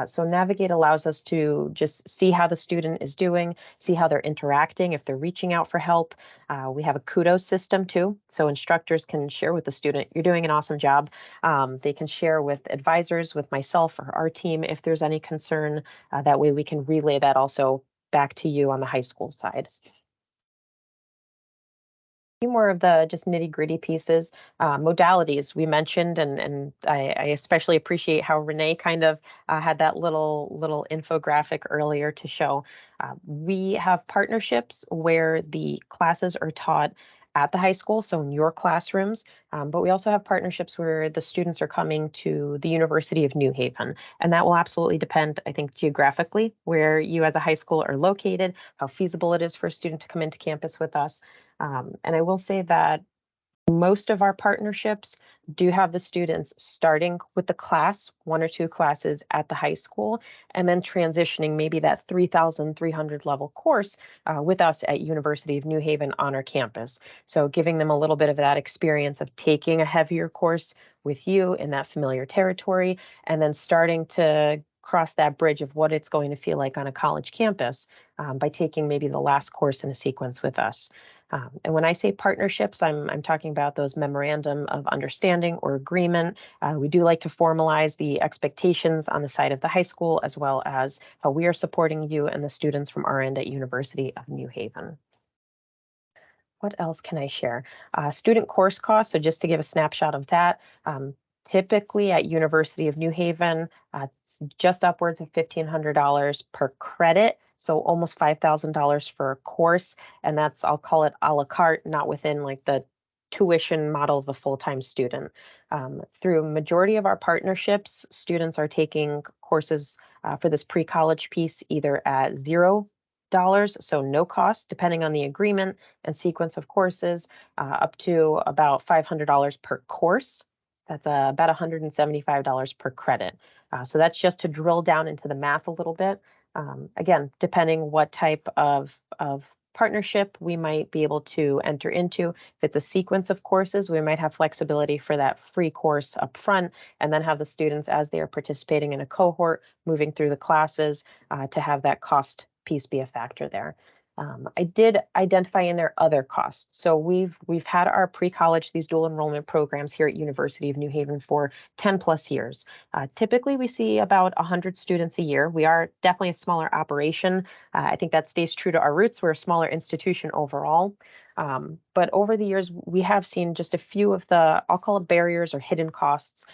E: So Navigate allows us to just see how the student is doing, see how they're interacting, if they're reaching out for help. We have a kudos system too. So instructors can share with the student, you're doing an awesome job. They can share with advisors, with myself or our team if there's any concern. That way we can relay that also back to you on the high school side. Few more of the just nitty gritty pieces, modalities we mentioned, and I especially appreciate how Renee kind of had that little infographic earlier to show. We have partnerships where the classes are taught at the high school, so in your classrooms, but we also have partnerships where the students are coming to the University of New Haven, and that will absolutely depend, I think, geographically, where you as a high school are located, how feasible it is for a student to come into campus with us. And I will say that most of our partnerships do have the students starting with the class, 1 or 2 classes at the high school, and then transitioning maybe that 3,300 level course with us at University of New Haven on our campus. So giving them a little bit of that experience of taking a heavier course with you in that familiar territory, and then starting to cross that bridge of what it's going to feel like on a college campus by taking maybe the last course in a sequence with us. And when I say partnerships, I'm talking about those memorandum of understanding or agreement. We do like to formalize the expectations on the side of the high school, as well as how we are supporting you and the students from our end at University of New Haven. What else can I share? Student course costs. So just to give a snapshot of that, typically at University of New Haven, it's just upwards of $1,500 per credit. So almost $5,000 for a course. And that's, I'll call it a la carte, not within like the tuition model of a full-time student. Through a majority of our partnerships, students are taking courses for this pre-college piece either at $0, so no cost, depending on the agreement and sequence of courses, up to about $500 per course. That's about $175 per credit. So that's just to drill down into the math a little bit. Again, depending what type of partnership we might be able to enter into. If it's a sequence of courses, we might have flexibility for that free course up front, and then have the students, as they are participating in a cohort, moving through the classes, to have that cost piece be a factor there. I did identify in there other costs. So we've had our pre-college, these dual enrollment programs here at University of New Haven for 10 plus years. Typically, we see about 100 students a year. We are definitely a smaller operation. I think that stays true to our roots. We're a smaller institution overall. But over the years, we have seen just a few of the, I'll call it barriers or hidden costs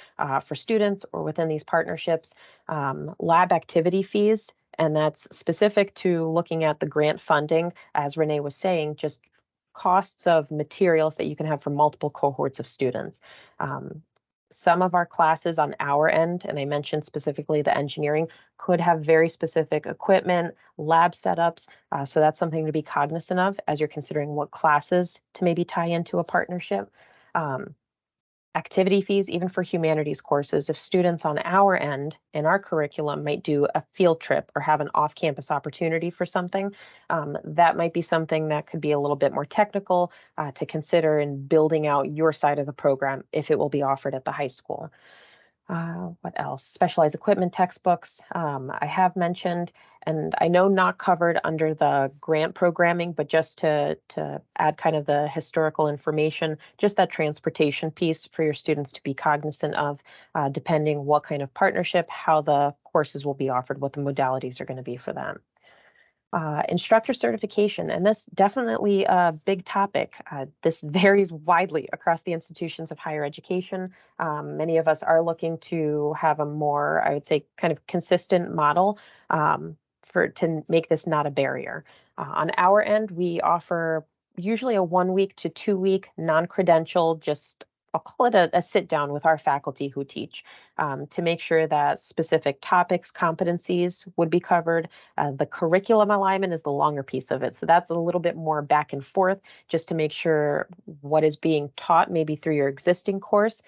E: for students or within these partnerships. Lab activity fees. And that's specific to looking at the grant funding, as Renee was saying, just costs of materials that you can have for multiple cohorts of students. Some of our classes on our end, and I mentioned specifically the engineering, could have very specific equipment, lab setups. So that's something to be cognizant of as you're considering what classes to maybe tie into a partnership. Activity fees, even for humanities courses, if students on our end in our curriculum might do a field trip or have an off-campus opportunity for something, that might be something that could be a little bit more technical to consider in building out your side of the program if it will be offered at the high school. What else? Specialized equipment textbooks, I have mentioned, and I know not covered under the grant programming, but just to add kind of the historical information, just that transportation piece for your students to be cognizant of, depending what kind of partnership, how the courses will be offered, what the modalities are going to be for them. Instructor certification, and this definitely a big topic. This varies widely across the institutions of higher education. Many of us are looking to have a more, I would say, kind of consistent model to make this not a barrier. On our end, we offer usually a 1 week to 2 week non-credential, just I'll call it a sit down with our faculty who teach to make sure that specific topics, competencies would be covered. The curriculum alignment is the longer piece of it. So that's a little bit more back and forth just to make sure what is being taught maybe through your existing course,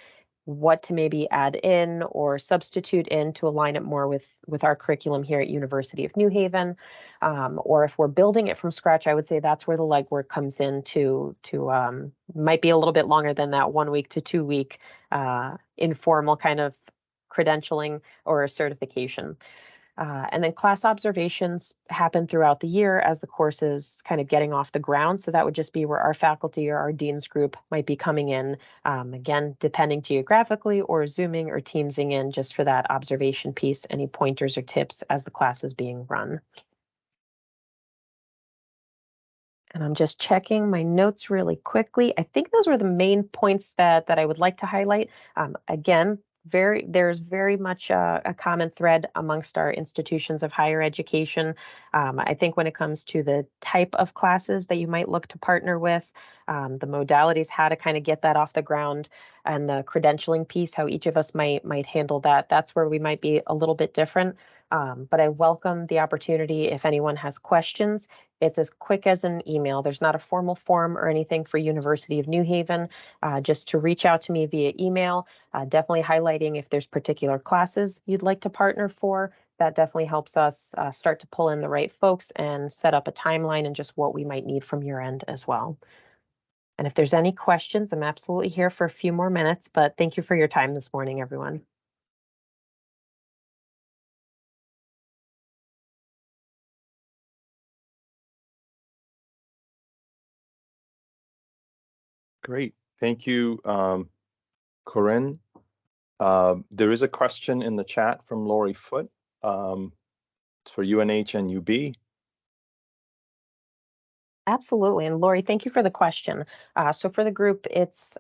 E: what to maybe add in or substitute in to align it more with our curriculum here at University of New Haven. Or if we're building it from scratch, I would say that's where the legwork comes in to might be a little bit longer than that 1 week to 2 week informal kind of credentialing or certification. And then class observations happen throughout the year as the course is kind of getting off the ground. So that would just be where our faculty or our dean's group might be coming in, again, depending geographically or Zooming or Teamsing in just for that observation piece, any pointers or tips as the class is being run. And I'm just checking my notes really quickly. I think those were the main points that I would like to highlight. Again, there's very much a common thread amongst our institutions of higher education. I think when it comes to the type of classes that you might look to partner with, the modalities, how to kind of get that off the ground, and the credentialing piece, how each of us might handle that, that's where we might be a little bit different. But I welcome the opportunity if anyone has questions. It's as quick as an email. There's not a formal form or anything for University of New Haven, just to reach out to me via email, definitely highlighting if there's particular classes you'd like to partner for. That definitely helps us start to pull in the right folks and set up a timeline and just what we might need from your end as well. And if there's any questions, I'm absolutely here for a few more minutes, but thank you for your time this morning, everyone.
A: Great. Thank you, Corinne. There is a question in the chat from Lori Foote. It's for UNH and UB.
E: Absolutely. And Lori, thank you for the question. So for the group, it's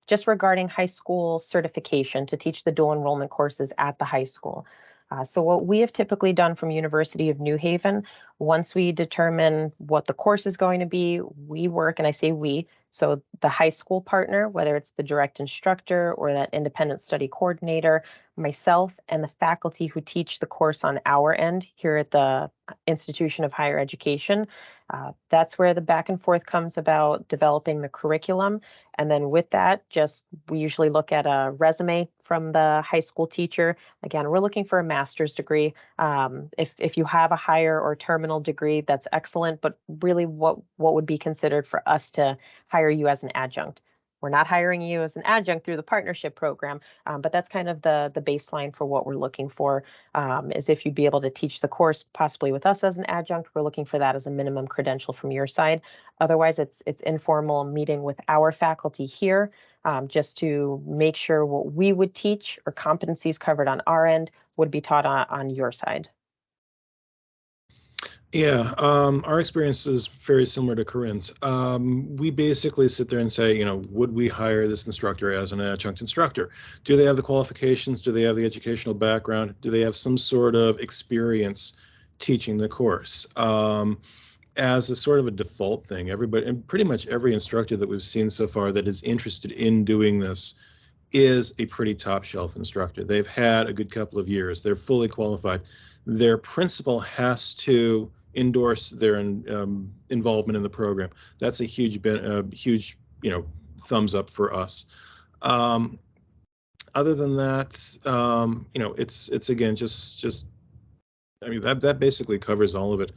E: just regarding high school certification to teach the dual enrollment courses at the high school. So what we have typically done from University of New Haven, once we determine what the course is going to be, we work, and I say we, so the high school partner, whether it's the direct instructor or that independent study coordinator, myself and the faculty who teach the course on our end here at the institution of higher education, That's where the back and forth comes about developing the curriculum. And then with that, we usually look at a resume from the high school teacher. Again, we're looking for a master's degree. If you have a higher or terminal degree, that's excellent. But really, what would be considered for us to hire you as an adjunct? We're not hiring you as an adjunct through the partnership program, but that's kind of the baseline for what we're looking for, is if you'd be able to teach the course possibly with us as an adjunct. We're looking for that as a minimum credential from your side. Otherwise, it's informal meeting with our faculty here, just to make sure what we would teach or competencies covered on our end would be taught on your side.
D: Yeah, our experience is very similar to Corinne's. We basically sit there and say, you know, would we hire this instructor as an adjunct instructor? Do they have the qualifications? Do they have the educational background? Do they have some sort of experience teaching the course? As a sort of a default thing, everybody, and pretty much every instructor that we've seen so far that is interested in doing this is a pretty top shelf instructor. They've had a good couple of years. They're fully qualified. Their principal has to endorse their involvement in the program. That's a huge, you know, thumbs up for us. Other than that, you know, it's again just I mean that basically covers all of it.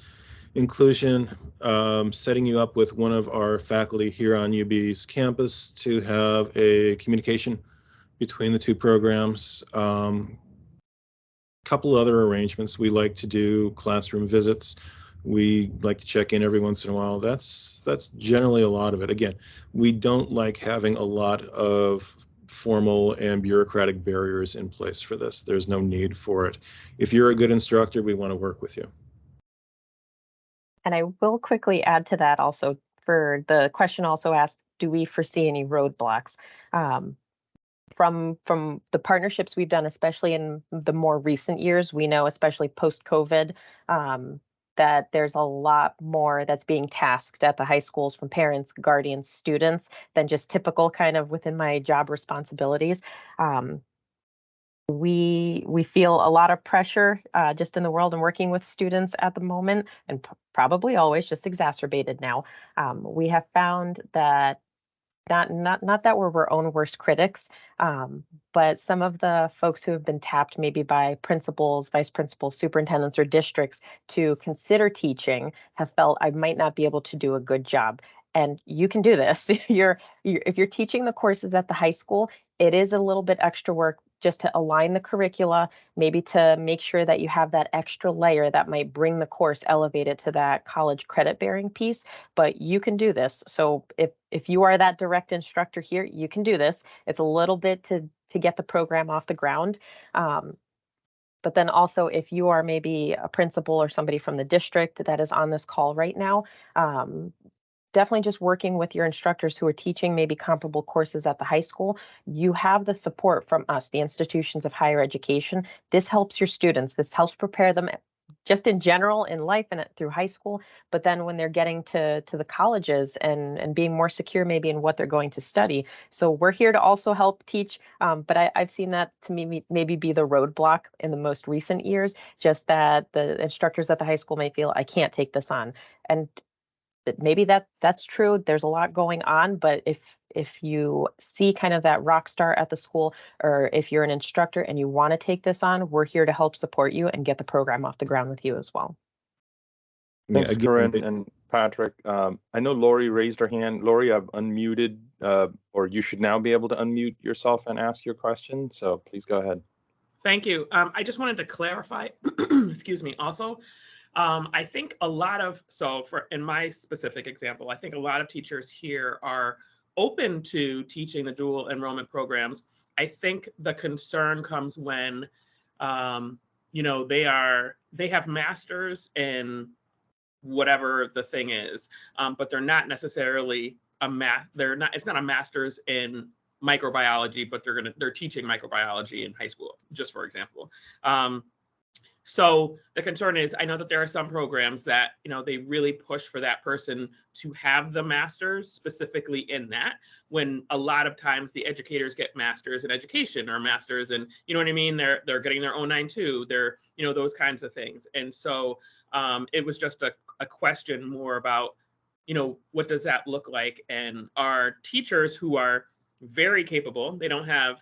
D: Inclusion, setting you up with one of our faculty here on UB's campus to have a communication between the two programs. Couple other arrangements. We like to do classroom visits. We like to check in every once in a while. That's generally a lot of it. Again, we don't like having a lot of formal and bureaucratic barriers in place for this. There's no need for it. If you're a good instructor, we want to work with you.
E: And I will quickly add to that also, for the question also asked, do we foresee any roadblocks? From the partnerships we've done, especially in the more recent years, we know, especially post-COVID, that there's a lot more that's being tasked at the high schools from parents, guardians, students than just typical kind of within my job responsibilities. We feel a lot of pressure just in the world and working with students at the moment, and probably always just exacerbated now. We have found that not that we're our own worst critics, but some of the folks who have been tapped maybe by principals, vice principals, superintendents, or districts to consider teaching have felt I might not be able to do a good job. And you can do this. If you're teaching the courses at the high school, it is a little bit extra work just to align the curricula, maybe to make sure that you have that extra layer that might bring the course, elevate it to that college credit bearing piece. But you can do this. So if you are that direct instructor here, you can do this. It's a little bit to get the program off the ground. But then also, if you are maybe a principal or somebody from the district that is on this call right now, definitely just working with your instructors who are teaching maybe comparable courses at the high school. You have the support from us, the institutions of higher education. This helps your students. This helps prepare them just in general in life and through high school. But then when they're getting to the colleges and being more secure maybe in what they're going to study. So we're here to also help teach. But I've seen that to me maybe be the roadblock in the most recent years, just that the instructors at the high school may feel I can't take this on. And maybe that's true. There's a lot going on, but if you see kind of that rock star at the school, or if you're an instructor and you want to take this on, we're here to help support you and get the program off the ground with you as well.
A: Thanks,
D: Yeah,
A: Corinne and Patrick. I know Lori raised her hand. Lori, I've unmuted, or you should now be able to unmute yourself and ask your question. So please go ahead.
F: Thank you. I just wanted to clarify, excuse me, also, I think a lot of, in my specific example, I think a lot of teachers here are open to teaching the dual enrollment programs. I think the concern comes when, you know, they have masters in whatever the thing is, but they're not necessarily it's not a master's in microbiology, but they're teaching microbiology in high school, just for example. So the concern is, I know that there are some programs that, you know, they really push for that person to have the master's specifically in that, when a lot of times the educators get masters in education or masters in, you know what I mean? They're getting their own 9-2, they're, you know, those kinds of things. And so it was just a a question more about, what does that look like? And our teachers who are very capable, they don't have,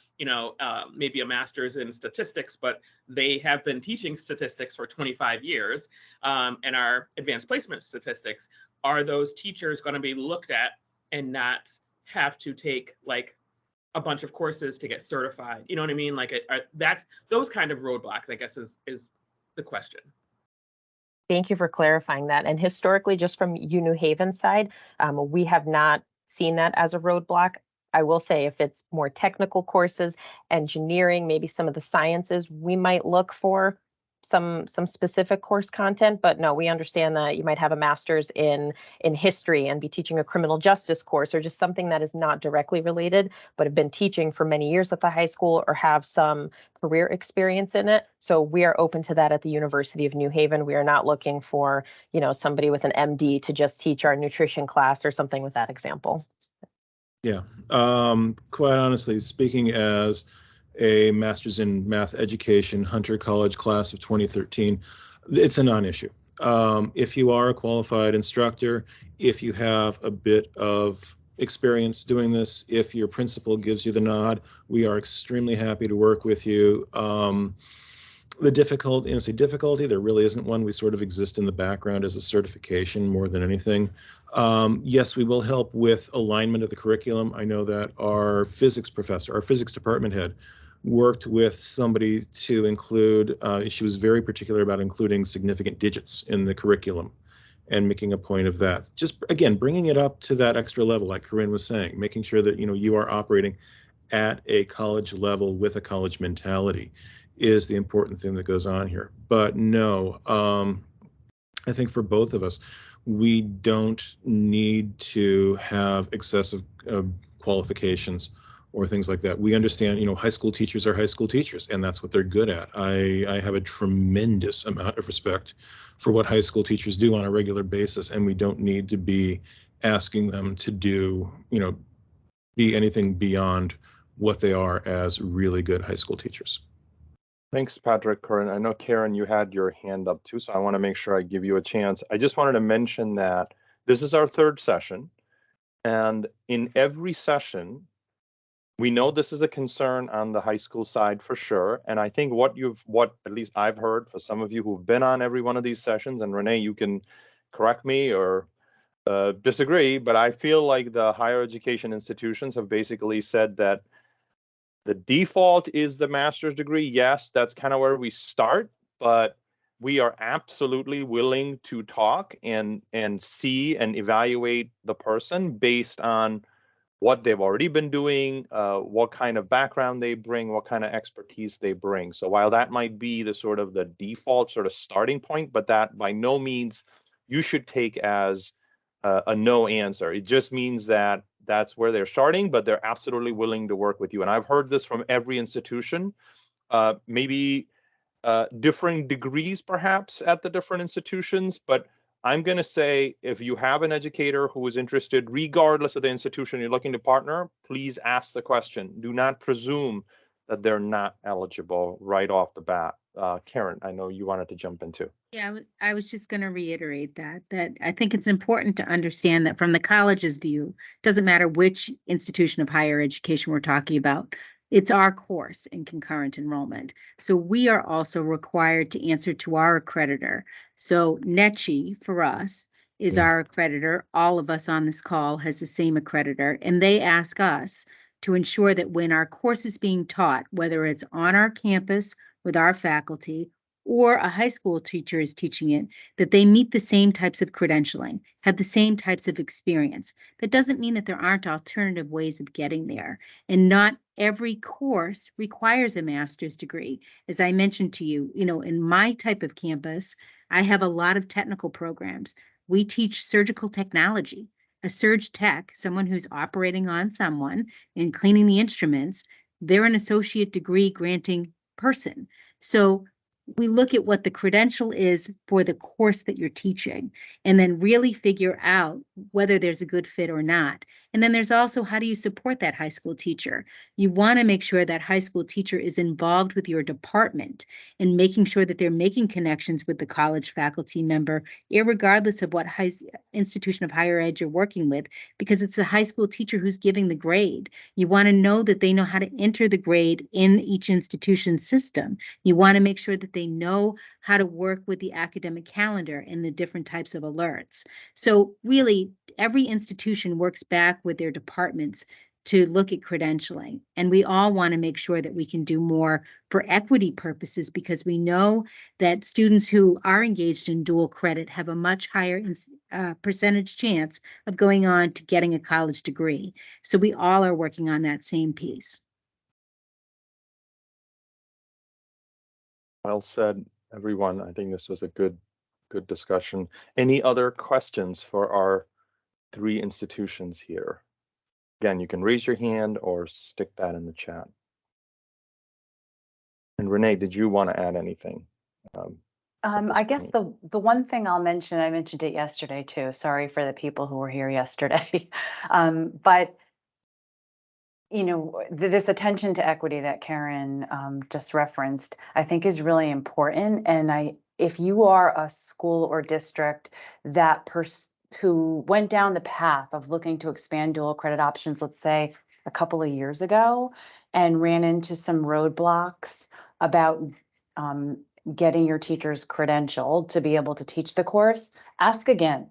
F: maybe a master's in statistics, but they have been teaching statistics for 25 years, and our advanced placement statistics, are those teachers going to be looked at and not have to take like a bunch of courses to get certified? You know what I mean? Like that's those kind of roadblocks, I guess, is the question.
E: Thank you for clarifying that. And historically, just from New Haven side, we have not seen that as a roadblock. I will say if it's more technical courses, engineering, maybe some of the sciences, we might look for some specific course content. But no, we understand that you might have a master's in history and be teaching a criminal justice course, or just something that is not directly related, but have been teaching for many years at the high school or have some career experience in it. So we are open to that at the University of New Haven. We are not looking for, somebody with an MD to just teach our nutrition class or something with that example.
D: Yeah, quite honestly, speaking as a master's in math education, Hunter College class of 2013, it's a non-issue. If you are a qualified instructor, if you have a bit of experience doing this, if your principal gives you the nod, we are extremely happy to work with you. The difficulty, there really isn't one. We sort of exist in the background as a certification more than anything. Yes, we will help with alignment of the curriculum. I know that our physics professor, our physics department head, worked with somebody to include, she was very particular about including significant digits in the curriculum and making a point of that. Just, again, bringing it up to that extra level, like Corinne was saying, making sure that, you are operating at a college level with a college mentality is the important thing that goes on here. But no, I think for both of us, we don't need to have excessive qualifications or things like that. We understand, high school teachers are high school teachers, and that's what they're good at. I have a tremendous amount of respect for what high school teachers do on a regular basis, and we don't need to be asking them to do, be anything beyond what they are as really good high school teachers.
A: Thanks, Patrick. Corinne, I know, Karen, you had your hand up too, so I want to make sure I give you a chance. I just wanted to mention that this is our third session, and in every session, we know this is a concern on the high school side for sure. And I think what at least I've heard for some of you who've been on every one of these sessions, and Renee, you can correct me or disagree, but I feel like the higher education institutions have basically said that the default is the master's degree. Yes, that's kind of where we start, but we are absolutely willing to talk and see and evaluate the person based on what they've already been doing, what kind of background they bring, what kind of expertise they bring. So while that might be the sort of the default sort of starting point, but that by no means you should take as a no answer. It just means that that's where they're starting, but they're absolutely willing to work with you. And I've heard this from every institution, maybe differing degrees perhaps at the different institutions, but I'm going to say if you have an educator who is interested, regardless of the institution you're looking to partner, please ask the question. Do not presume that they're not eligible right off the bat. Karen, I know you wanted to jump in too.
C: Yeah, I was just going to reiterate that I think it's important to understand that from the college's view, doesn't matter which institution of higher education we're talking about, it's our course in concurrent enrollment. So we are also required to answer to our accreditor. So NECHI for us is our accreditor. All of us on this call has the same accreditor, and they ask us to ensure that when our course is being taught, whether it's on our campus with our faculty or a high school teacher is teaching it, that they meet the same types of credentialing, have the same types of experience. That doesn't mean that there aren't alternative ways of getting there. And not every course requires a master's degree. As I mentioned to you, in my type of campus, I have a lot of technical programs. We teach surgical technology. A surg tech, someone who's operating on someone and cleaning the instruments, they're an associate degree granting person. So we look at what the credential is for the course that you're teaching and then really figure out whether there's a good fit or not. And then there's also, how do you support that high school teacher? You want to make sure that high school teacher is involved with your department and making sure that they're making connections with the college faculty member, irregardless of what institution of higher ed you're working with, because it's a high school teacher who's giving the grade. You want to know that they know how to enter the grade in each institution's system. You want to make sure that they know how to work with the academic calendar and the different types of alerts. So really, every institution works back with their departments to look at credentialing. And we all want to make sure that we can do more for equity purposes, because we know that students who are engaged in dual credit have a much higher percentage chance of going on to getting a college degree. So we all are working on that same piece.
A: Well said, everyone. I think this was a good discussion. Any other questions for our 3 institutions here? Again, you can raise your hand or stick that in the chat. And Renee, did you want to add anything?
B: I guess the one thing I'll mention, I mentioned it yesterday too. Sorry for the people who were here yesterday. But you know, this attention to equity that Karen just referenced, I think is really important. And if you are a school or district that who went down the path of looking to expand dual credit options, let's say a couple of years ago, and ran into some roadblocks about getting your teachers credentialed to be able to teach the course, ask again.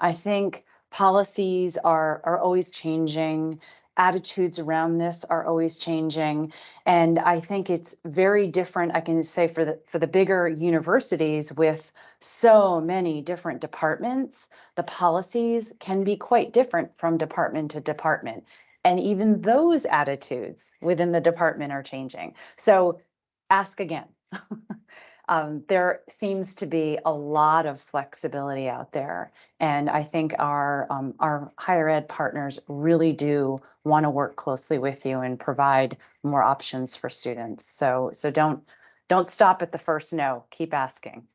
B: I think policies are always changing. Attitudes around this are always changing. And I think it's very different, I can say, for the bigger universities with so many different departments, the policies can be quite different from department to department. And even those attitudes within the department are changing. So ask again. There seems to be a lot of flexibility out there, and I think our higher ed partners really do want to work closely with you and provide more options for students. So don't stop at the first no. Keep asking.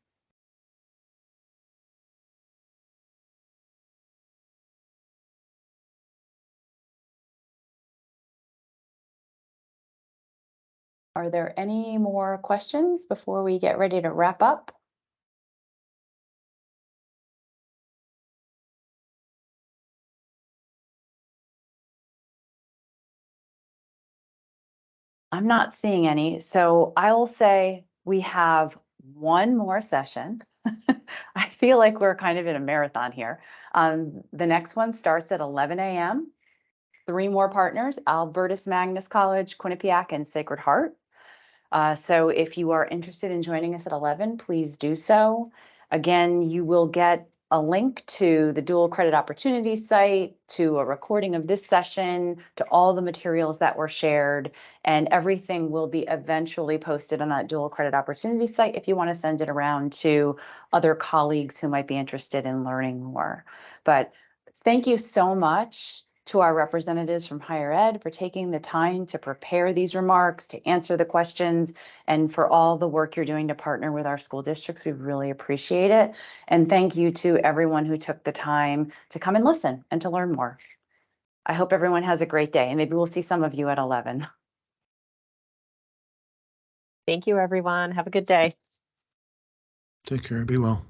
B: Are there any more questions before we get ready to wrap up? I'm not seeing any, so I will say we have one more session. I feel like we're kind of in a marathon here. The next one starts at 11 a.m. 3 more partners: Albertus Magnus College, Quinnipiac, and Sacred Heart. So if you are interested in joining us at 11, please do so. Again, you will get a link to the dual credit opportunity site, to a recording of this session, to all the materials that were shared, and everything will be eventually posted on that dual credit opportunity site if you want to send it around to other colleagues who might be interested in learning more. But thank you so much to our representatives from higher ed for taking the time to prepare these remarks, to answer the questions, and for all the work you're doing to partner with our school districts. We really appreciate it. And thank you to everyone who took the time to come and listen and to learn more. I hope everyone has a great day, and maybe we'll see some of you at 11.
E: Thank you, everyone. Have a good day.
D: Take care. Be well.